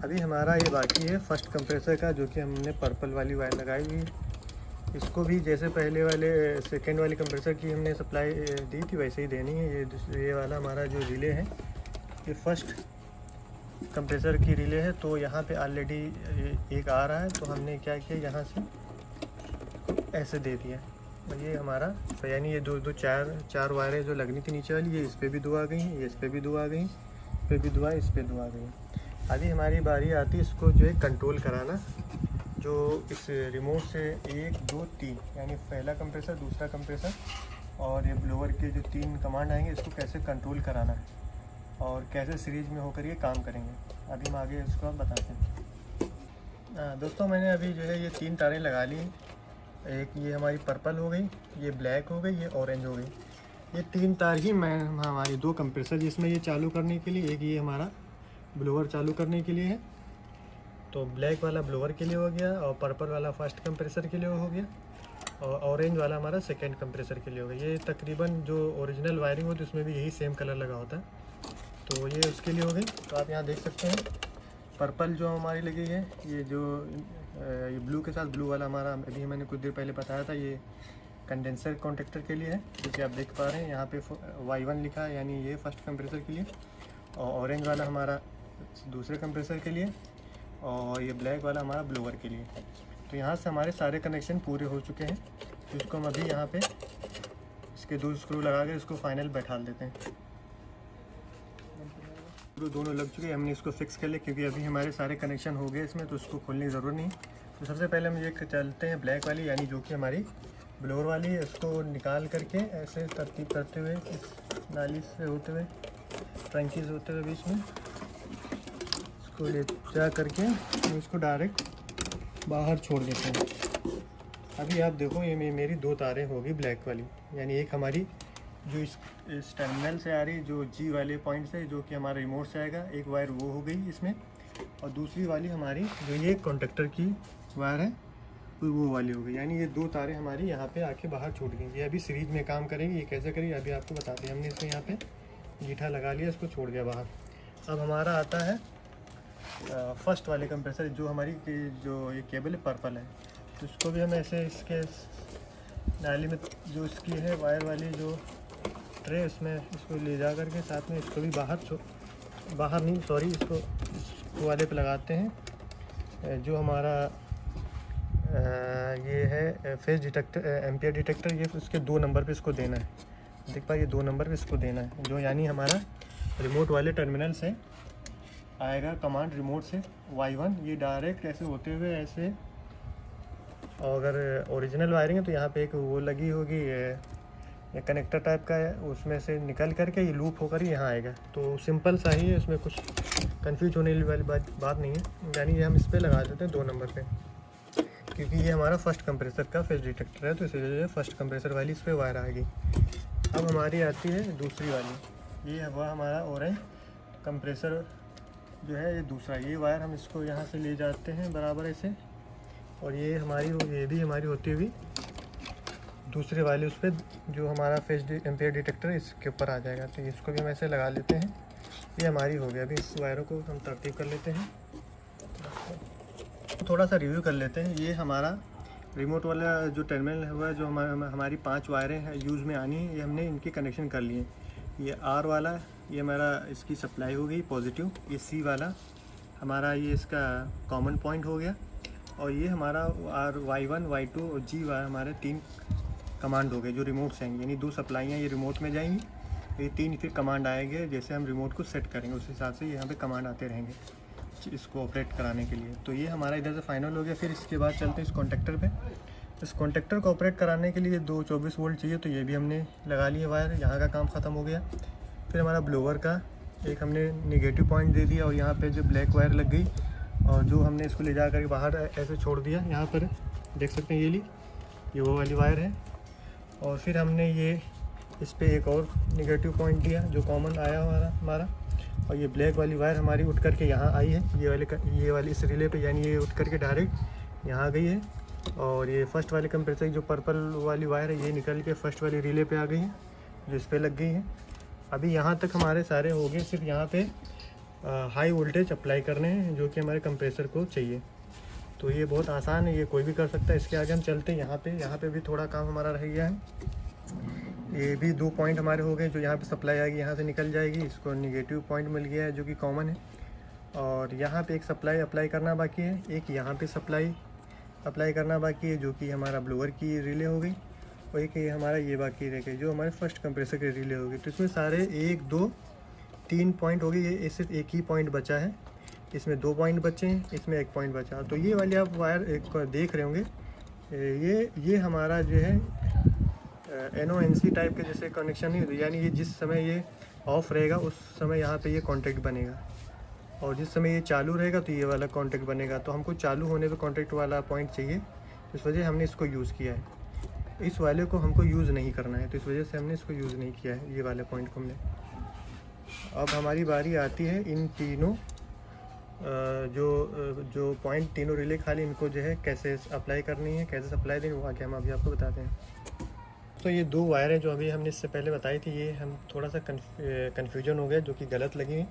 अभी हमारा ये बाकी है फर्स्ट कंप्रेसर का, जो कि हमने पर्पल वाली वायर लगाई हुई है। इसको भी जैसे पहले वाले सेकेंड वाले कंप्रेसर की हमने सप्लाई दी थी वैसे ही देनी है। ये वाला हमारा जो रिले है, ये फर्स्ट कंप्रेसर की रिले है। तो यहाँ पे ऑलरेडी एक आ रहा है, तो हमने क्या किया, यहाँ से ऐसे दे दिया। ये हमारा तो यानी ये दो चार वायरें जो लगनी थी नीचे वाली, ये इस पर भी 2 आ गई, ये इस पर भी 2 आ गई, इस पर भी 2 आई, इस पर 2 आ गई। अभी हमारी बारी आती है इसको जो है कंट्रोल कराना, जो इस रिमोट से 1 2 3 यानी पहला कंप्रेसर, दूसरा कंप्रेसर और ये ब्लोअर के जो 3 कमांड आएंगे, इसको कैसे कंट्रोल कराना है और कैसे सीरीज में होकर ये काम करेंगे। अभी हम आगे इसको आप बताते हैं। दोस्तों मैंने अभी जो है ये 3 तारें लगा ली। एक ये हमारी पर्पल हो गई, ये ब्लैक हो गई, ये ऑरेंज हो गई। ये 3 तार ही मैं हमारी 2 कंप्रेसर जिसमें ये चालू करने के लिए, एक ये हमारा ब्लोअर चालू करने के लिए है। तो ब्लैक वाला ब्लोअर के लिए हो गया और पर्पल वाला फर्स्ट कंप्रेसर के लिए हो गया और ऑरेंज वाला हमारा सेकंड कंप्रेसर के लिए हो गया। ये तकरीबन जो ओरिजिनल वायरिंग होती है उसमें भी यही सेम कलर लगा होता है, तो ये उसके लिए हो गई। तो आप यहाँ देख सकते हैं पर्पल जो हमारी लगी है, ये जो ये ब्लू के साथ ब्लू वाला हमारा अभी मैंने कुछ देर पहले बताया था, ये कंडेंसर कॉन्टेक्टर के लिए है, क्योंकि आप देख पा रहे हैं यहाँ पे Y1 लिखा है, यानी ये फर्स्ट कंप्रेसर के लिए। और ऑरेंज वाला हमारा दूसरे कंप्रेसर के लिए और ये ब्लैक वाला हमारा ब्लोअर के लिए। तो यहाँ से हमारे सारे कनेक्शन पूरे हो चुके हैं। तो इसको हम अभी यहाँ पे इसके 2 स्क्रू लगा कर इसको फाइनल बैठा देते हैं। स्क्रू दोनों लग चुके हैं, हमने इसको फिक्स कर लिया क्योंकि अभी हमारे सारे कनेक्शन हो गए इसमें, तो उसको खोलने की ज़रूरत नहीं। तो सबसे पहले हम ये चलते हैं ब्लैक वाली, यानी जो कि हमारी ब्लोअर वाली है। इसको निकाल करके ऐसे तरतीब करते हुए इस नाली से होते हुए, टंकी से होते हुए बीच में इसको ले जा करके हम इसको डायरेक्ट बाहर छोड़ देते हैं। अभी आप देखो ये मेरी 2 तारें होगी ब्लैक वाली, यानी एक हमारी जो इस टर्मिनल से आ रही, जो G वाले पॉइंट से, जो कि हमारा रिमोट से आएगा, एक वायर वो हो गई इसमें। और दूसरी वाली हमारी जो ये कॉन्टेक्टर की वायर है वो वाली हो गई, यानी ये 2 तारें हमारी यहाँ पे आके बाहर छूट गई। ये अभी सीरीज में काम करेंगी। ये कैसे करेंगे अभी आपको बताते हैं। हमने इसमें यहाँ पे गीठा लगा लिया, इसको छोड़ दिया बाहर। अब हमारा आता है फर्स्ट वाले कंप्रेसर, जो हमारी जो ये केबल है पर्पल है। तो इसको भी हम ऐसे इसके नाली में जो इसकी है वायर वाली जो ट्रे, उसमें इसको ले जा करके साथ में इसको भी बाहर नहीं सॉरी इसको वाले पे लगाते हैं। जो हमारा ये है फेज डिटेक्टर, एम्पियर डिटेक्टर, ये उसके 2 नंबर पे इसको देना है। देख पाइए 2 नंबर पे इसको देना है, जो यानी हमारा रिमोट वाले टर्मिनल से आएगा कमांड, रिमोट से Y1। ये डायरेक्ट ऐसे होते हुए ऐसे, और अगर ओरिजिनल वायरिंग है तो यहाँ पे एक वो लगी होगी, ये कनेक्टर टाइप का है, उसमें से निकल करके ये लूप होकर यहाँ आएगा। तो सिंपल सा ही है, इसमें कुछ कंफ्यूज होने वाली बात नहीं है। यानी ये हम इस पर लगा देते हैं 2 नंबर पे, क्योंकि ये हमारा फर्स्ट कंप्रेसर का फेज डिटेक्टर है, तो इस वजह से फर्स्ट कंप्रेसर वाली इस पर वायर आएगी। अब हमारी आती है दूसरी वाली, ये है वह हमारा ऑरेंज कंप्रेसर जो है, ये दूसरा। ये वायर हम इसको यहाँ से ले जाते हैं बराबर ऐसे, और ये भी हमारी होती हुई दूसरे वाले उस पर जो हमारा फेज एम्पियर डिटेक्टर इसके ऊपर आ जाएगा। तो इसको भी हम ऐसे लगा लेते हैं। ये हमारी हो गया। अभी इस वायरों को हम तरतीब कर लेते हैं, थोड़ा सा रिव्यू कर लेते हैं। ये हमारा रिमोट वाला जो टर्मिनल हुआ, जो हमारी 5 वायरें हैं यूज़ में आनी है, ये हमने इनके कनेक्शन कर लिए। ये R वाला, ये हमारा इसकी सप्लाई हो गई पॉजिटिव। ये C वाला हमारा ये इसका कॉमन पॉइंट हो गया। और ये हमारा Y1 Y2 और G हमारे 3 कमांड हो गए जो रिमोट से आएंगे, यानी 2 सप्लाइयाँ ये रिमोट में जाएंगी। ये 3 फिर कमांड आएंगे, जैसे हम रिमोट को सेट करेंगे उस हिसाब से यहाँ पे कमांड आते रहेंगे। इसको ऑपरेट कराने के लिए। तो ये हमारा इधर से फाइनल हो गया। फिर इसके बाद चलते हैं इस कॉन्टेक्टर पे। इस कॉन्टेक्टर को ऑपरेट कराने के लिए 2 24 वोल्ट चाहिए, तो ये भी हमने लगा लिए वायर। यहाँ का काम ख़त्म हो गया। फिर हमारा ब्लोवर का एक हमने निगेटिव पॉइंट दे दिया और यहाँ पे जो ब्लैक वायर लग गई और जो हमने इसको ले जा कर बाहर ऐसे छोड़ दिया। यहाँ पर देख सकते हैं ये वो वाली वायर है। और फिर हमने ये इस पर एक और निगेटिव पॉइंट दिया जो कॉमन आया हमारा। और ये ब्लैक वाली वायर हमारी उठ करके यहाँ आई है, ये वाली इस रिले पे, यानी ये उठ करके डायरेक्ट यहाँ आ गई है। और ये फर्स्ट वाले कंप्रेसर जो पर्पल वाली वायर है ये निकल के फर्स्ट वाली रिले पे आ गई है जो इस पर लग गई है। अभी यहाँ तक हमारे सारे हो गए। सिर्फ यहाँ पे हाई वोल्टेज अप्लाई करने हैं जो कि हमारे कंप्रेसर को चाहिए। तो ये बहुत आसान है, ये कोई भी कर सकता है। इसके आगे हम चलते हैं यहाँ पे भी थोड़ा काम हमारा रह गया है। ये भी 2 पॉइंट हमारे हो गए। जो यहाँ पे सप्लाई आएगी यहाँ से निकल जाएगी, इसको निगेटिव पॉइंट मिल गया है जो कि कॉमन है। और यहाँ पे एक सप्लाई अप्लाई करना बाकी है, एक यहाँ पे सप्लाई अप्लाई करना बाकी है जो कि हमारा ब्लोअर की रिले हो गई। और एक ये हमारा ये बाकी रह गई जो हमारे फर्स्ट कंप्रेसर की रिले हो गई। तो इसमें सारे 1 2 3 पॉइंट हो गए। ये सिर्फ एक ही पॉइंट बचा है, इसमें 2 पॉइंट बचे हैं, इसमें 1 पॉइंट बचा। तो ये वाली आप वायर एक देख रहे होंगे, ये हमारा जो है NONC टाइप के जैसे कनेक्शन नहीं, यानी ये जिस समय ये ऑफ रहेगा उस समय यहाँ पे ये कॉन्टैक्ट बनेगा और जिस समय ये चालू रहेगा तो ये वाला कॉन्टैक्ट बनेगा। तो हमको चालू होने पे कॉन्टैक्ट वाला पॉइंट चाहिए, इस वजह हमने इसको यूज़ किया है। इस वाले को हमको यूज़ नहीं करना है तो इस वजह से हमने इसको यूज़ नहीं किया है, ये वाले पॉइंट को हमने। अब हमारी बारी आती है इन तीनों जो पॉइंट तीनों रिले खाली इनको जो है कैसे अप्लाई करनी है, कैसे सप्लाई देनी, वो आगे हम अभी आपको बताते हैं। तो ये 2 वायर हैं जो अभी हमने इससे पहले बताई थी, ये हम थोड़ा सा कन्फ्यूजन हो गया जो कि गलत लगी है।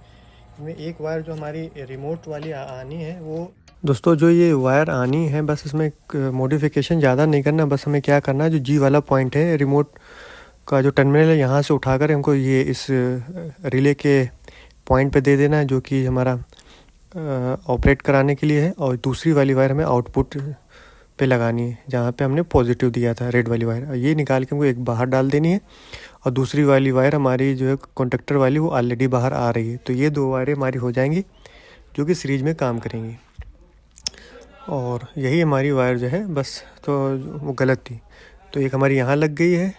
इसमें एक वायर जो हमारी रिमोट वाली आनी है वो दोस्तों जो ये वायर आनी है बस इसमें मॉडिफिकेशन ज़्यादा नहीं करना। बस हमें क्या करना है, जो G वाला पॉइंट है रिमोट का जो टर्मिनल है यहाँ से उठाकर हमको ये इस रिले के पॉइंट पे दे देना है जो कि हमारा ऑपरेट कराने के लिए है। और दूसरी वाली वायर हमें आउटपुट पे लगानी है जहाँ पे हमने पॉजिटिव दिया था, रेड वाली वायर। ये निकाल के हमको एक बाहर डाल देनी है और दूसरी वाली वायर हमारी जो है कॉन्टैक्टर वाली वो ऑलरेडी बाहर आ रही है। तो ये 2 वायरें हमारी हो जाएंगी जो कि सीरीज में काम करेंगी। और यही हमारी वायर जो है बस, तो वो गलत थी तो एक हमारी यहाँ लग गई है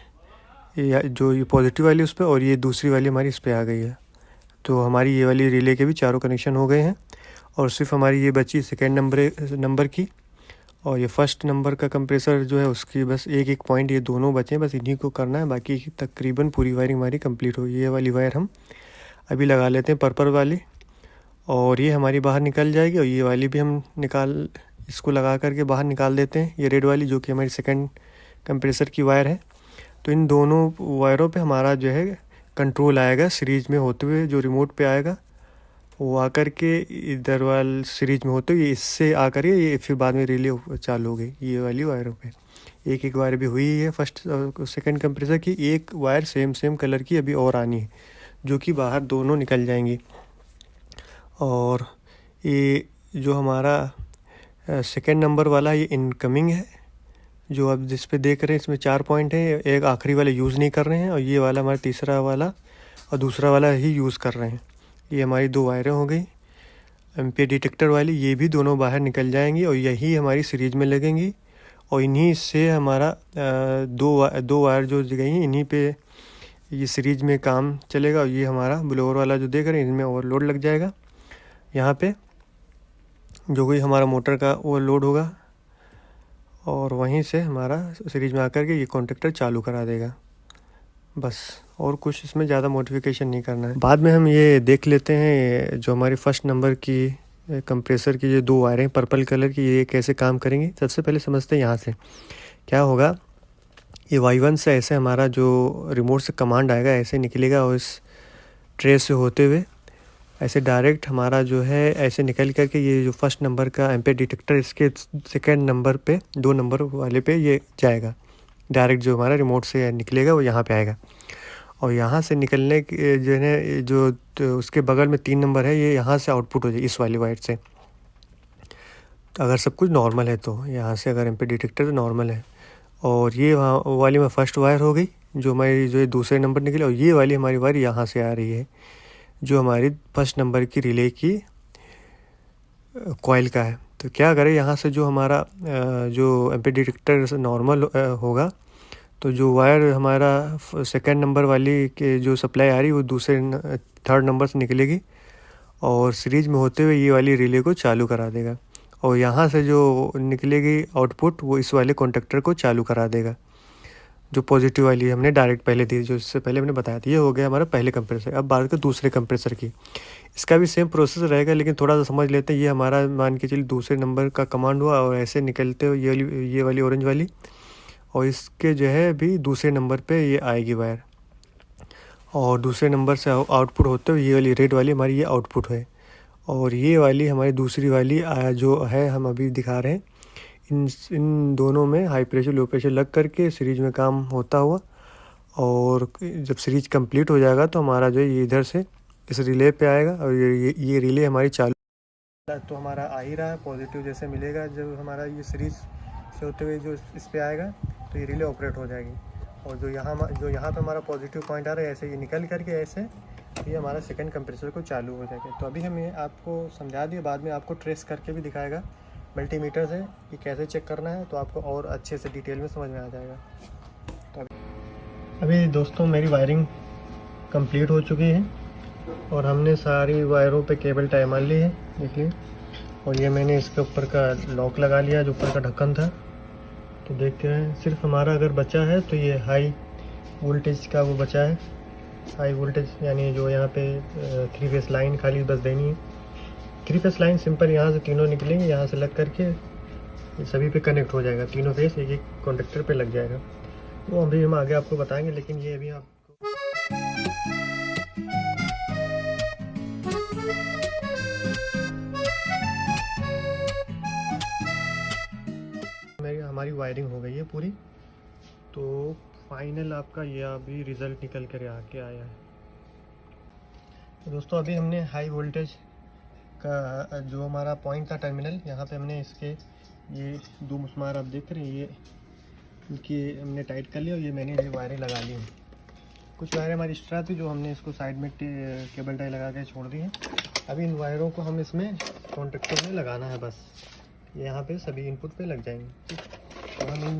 जो ये पॉजिटिव वाली उस पर, और ये दूसरी वाली हमारी इस पर आ गई है। तो हमारी ये वाली रिले के भी चारों कनेक्शन हो गए हैं और सिर्फ हमारी ये बची सेकेंड नंबर की। और ये फर्स्ट नंबर का कंप्रेसर जो है उसकी बस एक पॉइंट, ये दोनों बचे हैं, बस इन्हीं को करना है। बाकी तकरीबन पूरी वायरिंग हमारी कंप्लीट हो। ये वाली वायर हम अभी लगा लेते हैं पर्पल वाली और ये हमारी बाहर निकल जाएगी। और ये वाली भी हम इसको लगा करके बाहर निकाल देते हैं, ये रेड वाली जो कि हमारी सेकंड कंप्रेसर की वायर है। तो इन दोनों वायरों पे हमारा जो है कंट्रोल आएगा सीरीज में होते हुए, जो रिमोट पे आएगा वो आकर के इधर वाल सीरीज में होते हुए इससे आकर ये फिर बाद में रिले चालू हो गई ये वाली वायरों पे। एक वायर भी हुई है फर्स्ट सेकंड कंप्रेसर की, एक वायर सेम कलर की अभी और आनी है जो कि बाहर दोनों निकल जाएंगी। और ये जो हमारा सेकंड नंबर वाला ये इनकमिंग है जो अब जिस पे देख रहे हैं, इसमें 4 पॉइंट है, एक आखिरी वाला यूज़ नहीं कर रहे हैं और ये वाला हमारा तीसरा वाला और दूसरा वाला ही यूज़ कर रहे हैं। ये हमारी 2 वायरें हो गई एम्पीयर डिटेक्टर वाली, ये भी दोनों बाहर निकल जाएंगी और यही हमारी सीरीज में लगेंगी। और इन्हीं से हमारा 2 वायर जो गई हैं इन्हीं पे ये सीरीज में काम चलेगा। और ये हमारा ब्लोअर वाला जो देख रहे हैं इनमें ओवरलोड लग जाएगा, यहाँ पे जो कोई हमारा मोटर का ओवरलोड होगा और वहीं से हमारा सीरीज में आकर के ये कॉन्टैक्टर चालू करा देगा बस। और कुछ इसमें ज़्यादा मॉडिफिकेशन नहीं करना है। बाद में हम ये देख लेते हैं जो हमारी फर्स्ट नंबर की कंप्रेसर की जो 2 वायरें पर्पल कलर की ये कैसे काम करेंगी। सबसे पहले समझते हैं यहाँ से क्या होगा। ये Y1 से ऐसे हमारा जो रिमोट से कमांड आएगा ऐसे निकलेगा और इस ट्रे से होते हुए ऐसे डायरेक्ट हमारा जो है ऐसे निकल करके ये जो फर्स्ट नंबर का एम्पीयर डिटेक्टर इसके सेकेंड नंबर पे 2 नंबर वाले पे ये जाएगा डायरेक्ट, जो हमारा रिमोट से निकलेगा वो यहाँ पे आएगा। और यहाँ से निकलने जो है जो तो उसके बगल में 3 नंबर है ये यहाँ से आउटपुट हो जाए इस वाली वायर से। तो अगर सब कुछ नॉर्मल है तो यहाँ से अगर एम्पीयर डिटेक्टर तो नॉर्मल है। और ये वहाँ वाली में फर्स्ट वायर हो गई जो हमारी जो दूसरे नंबर निकले, और ये वाली हमारी वायर यहाँ से आ रही है जो हमारी फर्स्ट नंबर की रिले की कॉइल का है। तो क्या करें, यहाँ से जो हमारा जो एम्पीयर डिटेक्टर नॉर्मल होगा, तो जो वायर हमारा सेकंड नंबर वाली के जो सप्लाई आ रही है वो दूसरे थर्ड नंबर से निकलेगी और सीरीज में होते हुए ये वाली रिले को चालू करा देगा, और यहाँ से जो निकलेगी आउटपुट वो इस वाले कॉन्टेक्टर को चालू करा देगा। जो पॉजिटिव वाली हमने डायरेक्ट पहले दी, जो इससे पहले हमने बताया था, ये हो गया हमारा पहले कंप्रेसर। अब बात करें दूसरे कंप्रेसर की। इसका भी सेम प्रोसेस रहेगा, लेकिन थोड़ा सा समझ लेते हैं। ये हमारा मान के चलिए दूसरे नंबर का कमांड हुआ और ऐसे निकलते हो ये वाली ऑरेंज वाली, और इसके जो है भी दूसरे नंबर पे ये आएगी वायर, और दूसरे नंबर से आउटपुट होते हुए ये वाली रेड वाली हमारी ये आउटपुट है, और ये वाली हमारी दूसरी वाली जो है हम अभी दिखा रहे हैं। इन दोनों में हाई प्रेशर लो प्रेशर लग करके सीरीज में काम होता हुआ, और जब सीरीज कंप्लीट हो जाएगा तो हमारा जो है ये इधर से इस रिले पे आएगा, और ये रिले हमारी चालू तो हमारा आ ही रहा है पॉजिटिव जैसे मिलेगा। जब हमारा ये सीरीज से होते हुए जो इस पे आएगा तो ये रिले ऑपरेट हो जाएगी, और जो यहाँ पे हमारा पॉजिटिव पॉइंट आ रहा है ऐसे ये निकल करके ऐसे ये हमारा सेकंड कंप्रेसर को चालू हो जाएगा। तो अभी हम ये आपको समझा दिए, बाद में आपको ट्रेस करके भी दिखाएगा मल्टीमीटर से कि कैसे चेक करना है, तो आपको और अच्छे से डिटेल में समझ में आ जाएगा। तो अभी दोस्तों मेरी वायरिंग कंप्लीट हो चुकी है, और हमने सारी वायरों पे केबल टाई मार ली है, देखिए। और ये मैंने इसके ऊपर का लॉक लगा लिया, जो ऊपर का ढक्कन था। तो देखते हैं, सिर्फ हमारा अगर बचा है तो ये हाई वोल्टेज का वो बचा है, हाई वोल्टेज यानी जो यहाँ पे 3 फेस लाइन खाली बस देनी है। 3 फेस लाइन सिंपल यहाँ से तीनों निकलेंगे, यहाँ से लग करके ये सभी पे कनेक्ट हो जाएगा, तीनों फेस एक एक कॉन्टेक्टर पे लग जाएगा। वो अभी हम आगे आपको बताएंगे, लेकिन ये अभी आपको हमारी वायरिंग हो गई है पूरी। तो फाइनल आपका ये अभी रिज़ल्ट निकल कर आके आया है। तो दोस्तों अभी हमने हाई वोल्टेज का जो हमारा पॉइंट था टर्मिनल, यहाँ पे हमने इसके ये दो मुस्मार आप देख रहे हैं, ये इनकी हमने टाइट कर लिया, और ये मैंने ये वायरें लगा ली हैं। कुछ वायरें हमारी एक्स्ट्रा थी जो हमने इसको साइड में केबल टाई लगा के छोड़ दी है। अभी इन वायरों को हम इसमें कॉन्टेक्टर में लगाना है, बस यहाँ पे सभी इनपुट पे लग जाएंगे। और हम इन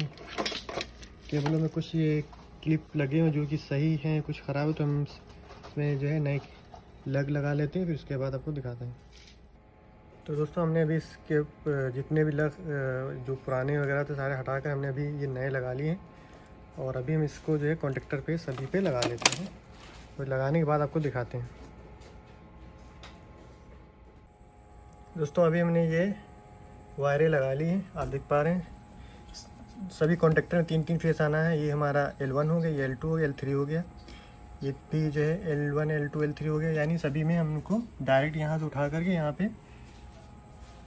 केबलों में कुछ ये क्लिप लगे हैं जो कि सही हैं, कुछ ख़राब है, तो हम इसमें जो है नए लगा लेते हैं, फिर उसके बाद आपको दिखाते हैं। तो दोस्तों हमने अभी इसके जितने भी जो पुराने वगैरह थे सारे हटा कर हमने अभी ये नए लगा लिए हैं, और अभी हम इसको जो है कॉन्टेक्टर पे सभी पे लगा लेते हैं। तो लगाने के बाद आपको दिखाते हैं। दोस्तों अभी हमने ये वायरें लगा ली हैं, आप देख पा रहे हैं। सभी कॉन्टेक्टर में 3-3 फेस आना है। ये हमारा L1 हो गया, ये L2 हो गया, L3 हो गया, ये भी जो है L1 L2 L3 हो गया। यानी सभी में हमको डायरेक्ट यहाँ से उठा करके यहाँ पे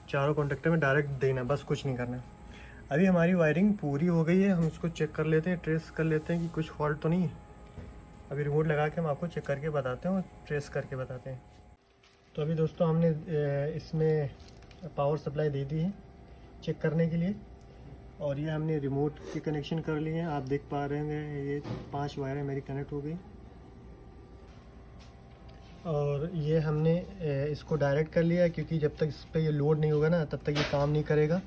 चारों कॉन्टेक्टर में डायरेक्ट देना, बस कुछ नहीं करना। अभी हमारी वायरिंग पूरी हो गई है, हम इसको चेक कर लेते हैं, ट्रेस कर लेते हैं कि कुछ फॉल्ट तो नहीं है। अभी रिमोट लगा के हम आपको चेक करके बताते हैं और ट्रेस करके बताते हैं। तो अभी दोस्तों हमने इसमें पावर सप्लाई दे दी है चेक करने के लिए, और ये हमने रिमोट के कनेक्शन कर लिए हैं। आप देख पा रहे हैं ये 5 वायरें मेरी कनेक्ट हो गई, और ये हमने इसको डायरेक्ट कर लिया, क्योंकि जब तक इस पर ये लोड नहीं होगा ना तब तक ये काम नहीं करेगा।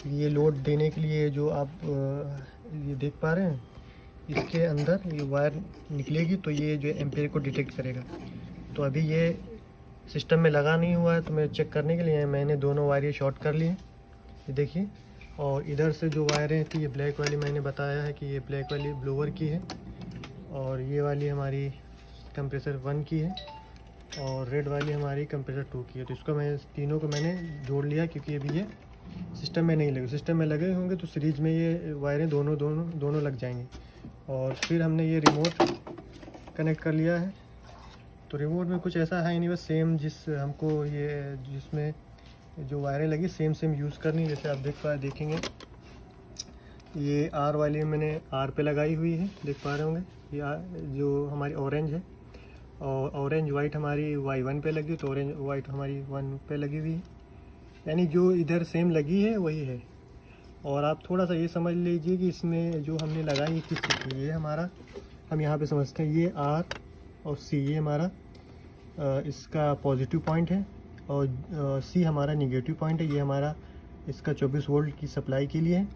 ये लोड देने के लिए जो आप ये देख पा रहे हैं, इसके अंदर ये वायर निकलेगी तो ये जो एम्पेयर को डिटेक्ट करेगा। तो अभी ये सिस्टम में लगा नहीं हुआ है, तो मैं चेक करने के लिए मैंने दोनों वायर ये शॉर्ट कर लिए, ये देखिए। और इधर से जो वायरें थी, ये ब्लैक वाली मैंने बताया है कि ये ब्लैक वाली ब्लोअर की है, और ये वाली हमारी कंप्रेसर 1 की है, और रेड वाली हमारी कंप्रेसर 2 की है। तो इसको मैं तीनों को मैंने जोड़ लिया, क्योंकि अभी ये सिस्टम में नहीं लगे। सिस्टम में लगे होंगे तो सीरीज में ये वायरें दोनों लग जाएंगी। और फिर हमने ये रिमोट कनेक्ट कर लिया है। तो रिमोट में कुछ ऐसा है नहीं, बस सेम हमको ये जिसमें जो वायरें लगी सेम यूज़ करनी। जैसे आप देखेंगे ये R वाली मैंने R पे लगाई हुई है, देख पा रहे होंगे। ये जो हमारी ऑरेंज है, और ऑरेंज वाइट हमारी Y1 पे लगी, तो ऑरेंज वाइट हमारी 1 पे लगी हुई है, यानी जो इधर सेम लगी है वही है। और आप थोड़ा सा ये समझ लीजिए कि इसमें जो हमने लगाई है किस चीज़ की, ये हमारा हम यहाँ पे समझते हैं ये R और C ये हमारा इसका पॉजिटिव पॉइंट है, और सी हमारा निगेटिव पॉइंट है, ये हमारा इसका 24 वोल्ट की सप्लाई के लिए है।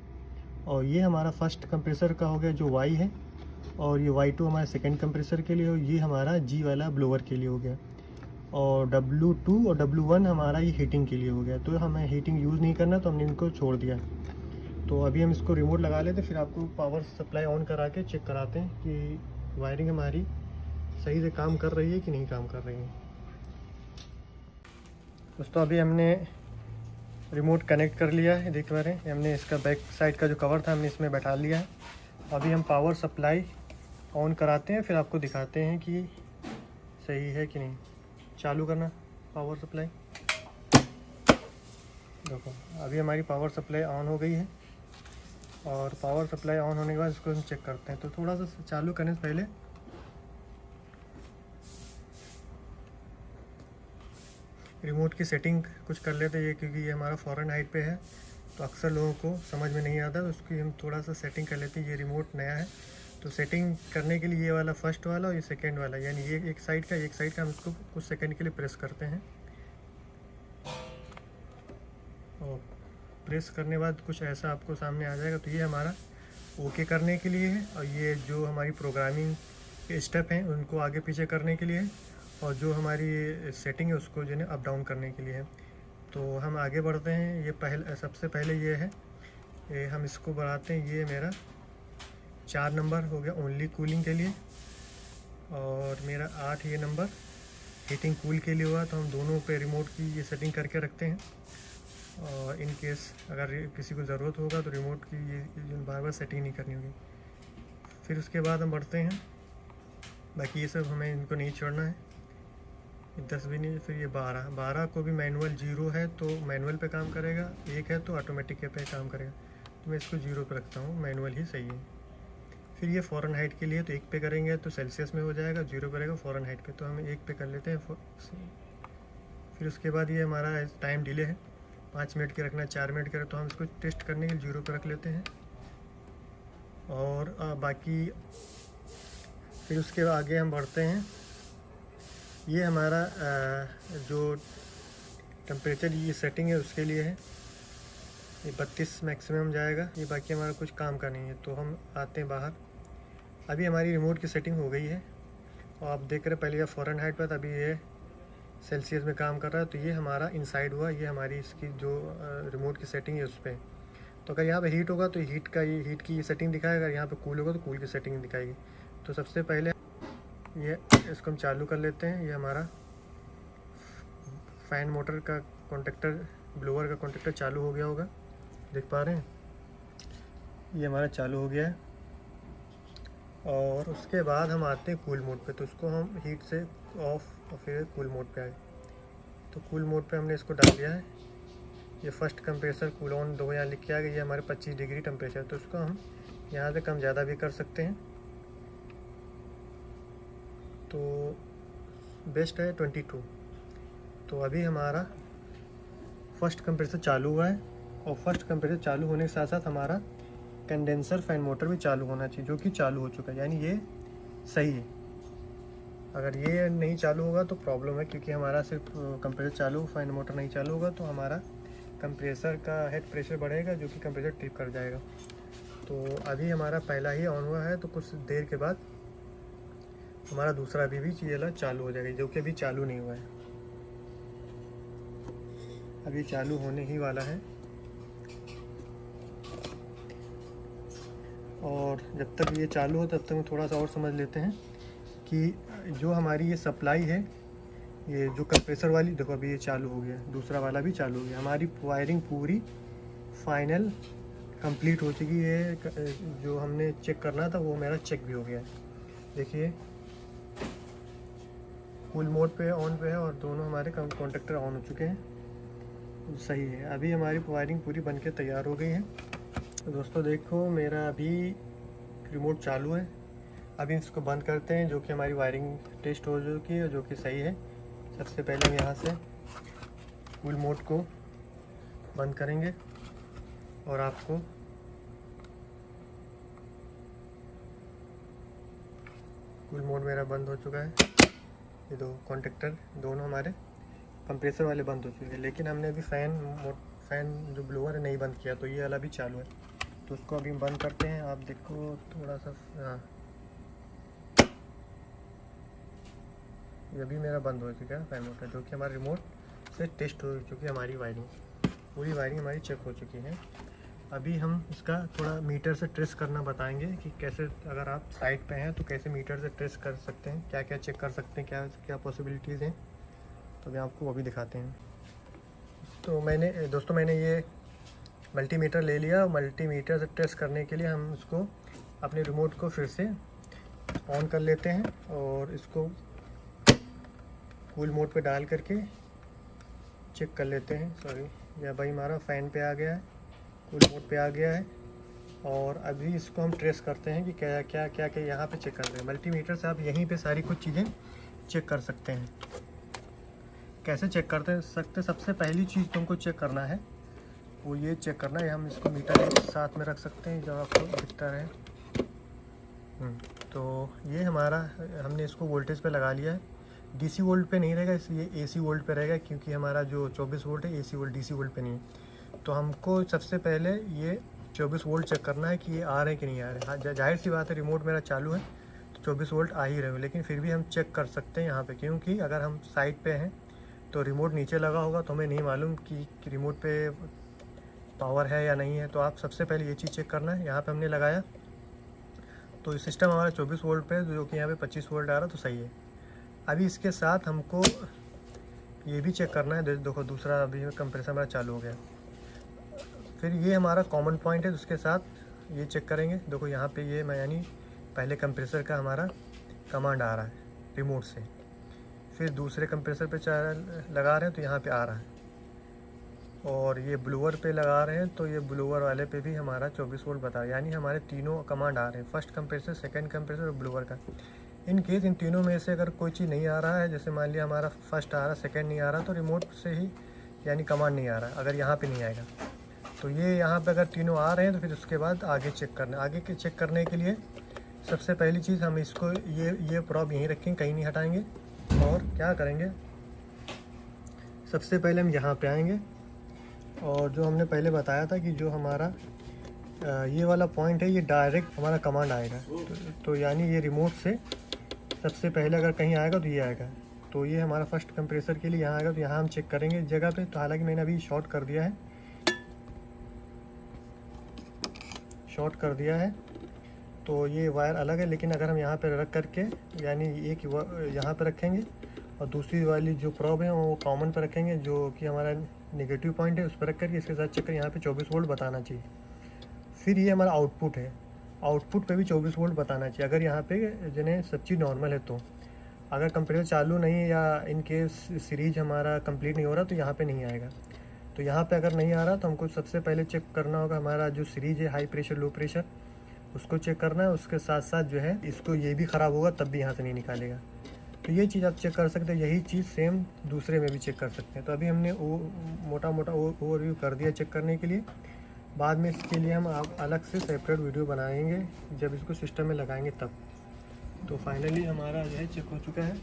और ये हमारा फर्स्ट कंप्रेसर का हो गया जो वाई है, और ये Y2 हमारा सेकंड कंप्रेसर के लिए, और ये हमारा G वाला ब्लोअर के लिए हो गया। और W2 और W1 हमारा ये हीटिंग के लिए हो गया। तो हमें हीटिंग यूज़ नहीं करना, तो हमने इनको छोड़ दिया। तो अभी हम इसको रिमोट लगा लेते, फिर आपको पावर सप्लाई ऑन करा के चेक कराते हैं कि वायरिंग हमारी सही से काम कर रही है कि नहीं काम कर रही है। दोस्तों अभी हमने रिमोट कनेक्ट कर लिया है, देख पा रहे हैं। हमने इसका बैक साइड का जो कवर था हमने इसमें बैठा लिया है। अभी हम पावर सप्लाई ऑन कराते हैं, फिर आपको दिखाते हैं कि सही है कि नहीं। चालू करना पावर सप्लाई। देखो अभी हमारी पावर सप्लाई ऑन हो गई है, और पावर सप्लाई ऑन होने के बाद इसको हम चेक करते हैं। तो थोड़ा सा चालू करने से पहले रिमोट की सेटिंग कुछ कर लेते हैं, क्योंकि ये हमारा फॉरेन हाइट पे है, तो अक्सर लोगों को समझ में नहीं आता, तो उसकी हम थोड़ा सा सेटिंग कर लेते हैं। ये रिमोट नया है, तो सेटिंग करने के लिए ये वाला फर्स्ट वाला और ये सेकंड वाला, यानी ये एक साइड का हम इसको कुछ सेकंड के लिए प्रेस करते हैं। और प्रेस करने बाद कुछ ऐसा आपको सामने आ जाएगा। तो ये हमारा ओके करने के लिए है, और ये जो हमारी प्रोग्रामिंग के स्टेप हैं उनको आगे पीछे करने के लिए है, और जो हमारी सेटिंग है उसको जो है अप डाउन करने के लिए है। तो हम आगे बढ़ते हैं। ये सबसे पहले ये है, ये हम इसको बढ़ाते हैं। ये मेरा 4 नंबर हो गया ओनली कूलिंग के लिए, और मेरा 8 ये नंबर हीटिंग कूल के लिए हुआ। तो हम दोनों पे रिमोट की ये सेटिंग करके रखते हैं, और इन केस अगर किसी को ज़रूरत होगा तो रिमोट की ये बार बार सेटिंग नहीं करनी होगी। फिर उसके बाद हम बढ़ते हैं, बाकी ये सब हमें इनको नहीं छोड़ना है। 10 भी नहीं, फिर ये 12 को भी मैनुअल 0 है तो मैनुअल पे काम करेगा, 1 है तो ऑटोमेटिक पे काम करेगा। तो मैं इसको 0 पे रखता हूँ, मैनुअल ही सही है। फिर ये फॉरेन हाइट के लिए तो 1 पे करेंगे तो सेल्सियस में हो जाएगा, 0 पे रहेगा फॉरेन हाइट पे, तो हम 1 पे कर लेते हैं। फिर उसके बाद ये हमारा टाइम डिले है, 5 मिनट के रखना है, 4 मिनट के, तो हम इसको टेस्ट करने के लिए 0 पे रख लेते हैं। और बाकी फिर उसके आगे हम बढ़ते हैं। ये हमारा जो टेम्परेचर ये सेटिंग है उसके लिए है, ये 32 मैक्सिमम जाएगा। ये बाकी हमारा कुछ काम का नहीं है। तो हम आते हैं बाहर। अभी हमारी रिमोट की सेटिंग हो गई है, और आप देख रहे हैं पहले ये फॉरेन हाइट पर था, अभी ये सेल्सियस में काम कर रहा है। तो ये हमारा इनसाइड हुआ, ये हमारी इसकी जो रिमोट की सेटिंग है उस पर। तो अगर यहाँ पे हीट होगा तो हीट की सेटिंग दिखाएगा, अगर यहाँ पे कूल होगा तो कूल की सेटिंग दिखाएगी। तो सबसे पहले ये इसको हम चालू कर लेते हैं। ये हमारा फ़ैन मोटर का कॉन्टेक्टर, ब्लोअर का कॉन्टेक्टर चालू हो गया होगा, देख पा रहे हैं। ये हमारा चालू हो गया है, और उसके बाद हम आते हैं कूल मोड पे। तो उसको हम हीट से ऑफ और फिर कूल मोड पे आए। तो कूल मोड पे हमने इसको डाल दिया है। ये फर्स्ट कंप्रेसर कूल ऑन 2 यहाँ लिख के आ गया, ये हमारे 25 डिग्री टेम्परेचर। तो उसको हम यहाँ से कम ज़्यादा भी कर सकते हैं। तो बेस्ट है 22। तो अभी हमारा फर्स्ट कंप्रेसर चालू हुआ है, और फर्स्ट कंप्रेसर चालू होने के साथ साथ हमारा कंडेंसर फ़ैन मोटर भी चालू होना चाहिए, जो कि चालू हो चुका है, यानी ये सही है। अगर ये नहीं चालू होगा तो प्रॉब्लम है, क्योंकि हमारा सिर्फ कंप्रेसर चालू, फ़ैन मोटर नहीं चालू होगा तो हमारा कंप्रेसर का हेड प्रेशर बढ़ेगा, जो कि कंप्रेसर ट्रिप कर जाएगा। तो अभी हमारा पहला ही ऑन हुआ है, तो कुछ देर के बाद हमारा दूसरा भी ये वाला चालू हो जाएगा, जो कि अभी चालू नहीं हुआ है। अभी चालू होने ही वाला है। और जब तक ये चालू हो तब तक हम थोड़ा सा और समझ लेते हैं कि जो हमारी ये सप्लाई है, ये जो कंप्रेसर वाली, देखो अभी ये चालू हो गया, दूसरा वाला भी चालू हो गया। हमारी वायरिंग पूरी फाइनल कंप्लीट हो चुकी है। जो हमने चेक करना था वो मेरा चेक भी हो गया है। देखिए फुल मोड पे ऑन पे है, और दोनों हमारे कॉन्टेक्टर ऑन हो चुके हैं, सही है। अभी हमारी वायरिंग पूरी बनके तैयार हो गई है। तो दोस्तों देखो मेरा अभी रिमोट चालू है। अभी इसको बंद करते हैं, जो कि हमारी वायरिंग टेस्ट हो चुकी है, जो कि सही है। सबसे पहले हम यहाँ से कूल मोड को बंद करेंगे, और आपको कूल मोड मेरा बंद हो चुका है। ये दो कॉन्टेक्टर दोनों हमारे कंप्रेसर वाले बंद हो चुके हैं, लेकिन हमने अभी फ़ैन जो ब्लोअर है नहीं बंद किया, तो ये वाला भी चालू है। तो उसको अभी हम बंद करते हैं। आप देखो थोड़ा सा, हाँ ये भी मेरा बंद हो चुका है फ़ैन मोटर, जो कि हमारे रिमोट से टेस्ट हो चुकी है। हमारी वायरिंग, पूरी वायरिंग हमारी चेक हो चुकी है। अभी हम इसका थोड़ा मीटर से ट्रेस करना बताएंगे कि कैसे, अगर आप साइट पे हैं तो कैसे मीटर से ट्रेस कर सकते हैं, क्या क्या चेक कर सकते हैं, क्या क्या पॉसिबिलिटीज़ हैं। तो अभी आपको वो भी दिखाते हैं। तो मैंने ये मल्टीमीटर ले लिया। मल्टीमीटर से ट्रेस करने के लिए हम इसको अपने रिमोट को फिर से ऑन कर लेते हैं और इसको कूल मोड पे डाल करके चेक कर लेते हैं। सॉरी, यह भाई हमारा फ़ैन पे आ गया है, कूल मोड पे आ गया है। और अभी इसको हम ट्रेस करते हैं कि क्या क्या क्या क्या यहाँ पे चेक करते हैं। मल्टीमीटर से आप यहीं पे सारी कुछ चीज़ें चेक कर सकते हैं। कैसे चेक करते सकते, सबसे पहली चीज़ तुमको चेक करना है वो ये चेक करना है, हम इसको मीटर एक साथ में रख सकते हैं जब आपको दिखता रहे। तो ये हमारा, हमने इसको वोल्टेज पे लगा लिया है। डीसी वोल्ट पे नहीं रहेगा, इसलिए एसी वोल्ट पे रहेगा, क्योंकि हमारा जो 24 वोल्ट है एसी वोल्ट, डीसी वोल्ट पे नहीं है। तो हमको सबसे पहले ये 24 वोल्ट चेक करना है कि ये आ रहे हैं कि नहीं आ रहे। हाँ, जाहिर सी बात है, रिमोट मेरा चालू है तो 24 वोल्ट आ ही रहे हो, लेकिन फिर भी हम चेक कर सकते हैं यहाँ पे, क्योंकि अगर हम साइड पे हैं तो रिमोट नीचे लगा होगा तो हमें नहीं मालूम कि रिमोट पे पावर है या नहीं है। तो आप सबसे पहले ये चीज़ चेक करना है। यहाँ पे हमने लगाया तो सिस्टम हमारा 24 वोल्ट पे, जो कि यहाँ पे 25 वोल्ट आ रहा, तो सही है। अभी इसके साथ हमको ये भी चेक करना है। देखो दूसरा अभी कंप्रेसर हमारा चालू हो गया। फिर ये हमारा कॉमन पॉइंट है, उसके साथ ये चेक करेंगे। देखो यहाँ पे ये यानी पहले कंप्रेसर का हमारा कमांड आ रहा है रिमोट से, फिर दूसरे कंप्रेसर पे लगा रहे हैं तो यहाँ पे आ रहा है, और ये ब्लोअर पे लगा रहे हैं तो ये ब्लोअर वाले पे भी हमारा 24 वोल्ट बता रहा है। यानी हमारे तीनों कमांड आ रहे हैं, फर्स्ट कंप्रेसर, सेकंड कंप्रेसर और ब्लोअर का। इन केस इन तीनों में से अगर कोई चीज़ नहीं आ रहा है, जैसे मान लिया हमारा फर्स्ट आ रहा, सेकंड नहीं आ रहा, तो रिमोट से ही यानी कमांड नहीं आ रहा, अगर यहाँ पे नहीं आएगा। तो ये यहाँ पे अगर तीनों आ रहे हैं तो फिर उसके बाद आगे चेक करना। आगे के चेक करने के लिए सबसे पहली चीज़ हम इसको ये प्रॉब यहीं रखेंगे, कहीं नहीं हटाएंगे। और क्या करेंगे, सबसे पहले हम यहाँ पे आएंगे और जो हमने पहले बताया था कि जो हमारा ये वाला पॉइंट है, ये डायरेक्ट हमारा कमांड आएगा। तो यानी ये रिमोट से सबसे पहले अगर कहीं आएगा तो ये आएगा। तो ये हमारा फर्स्ट कंप्रेसर के लिए यहाँ आएगा, तो यहाँ हम चेक करेंगे इस जगह पे। तो हालांकि मैंने अभी शॉर्ट कर दिया है, तो ये वायर अलग है। लेकिन अगर हम यहाँ पे रख करके, यानी एक यहाँ पे रखेंगे और दूसरी वाली जो प्रॉब है वो कॉमन पे रखेंगे, जो कि हमारा नेगेटिव पॉइंट है, उस पर रख करके इसके साथ चेक कर यहाँ पे 24 वोल्ट बताना चाहिए। फिर ये हमारा आउटपुट है, आउटपुट पे भी 24 वोल्ट बताना चाहिए, अगर यहाँ पे जिन्हें सब चीज़ नॉर्मल है। तो अगर कंप्रेसर चालू नहीं है या इन केस सीरीज हमारा कंप्लीट नहीं हो रहा तो यहाँ पे नहीं आएगा। तो यहाँ पे अगर नहीं आ रहा तो हमको सबसे पहले चेक करना होगा हमारा जो सीरीज है, हाई प्रेशर लो प्रेशर, उसको चेक करना है। उसके साथ साथ जो है इसको ये भी ख़राब होगा तब भी यहाँ से नहीं निकालेगा। तो ये चीज़ आप चेक कर सकते हैं। यही चीज़ सेम दूसरे में भी चेक कर सकते हैं। तो अभी हमने मोटा मोटा ओवरव्यू कर दिया चेक करने के लिए। बाद में इसके लिए हम अलग से सेपरेट वीडियो बनाएंगे जब इसको सिस्टम में लगाएंगे तब। तो फाइनली हमारा जो है चेक हो चुका है।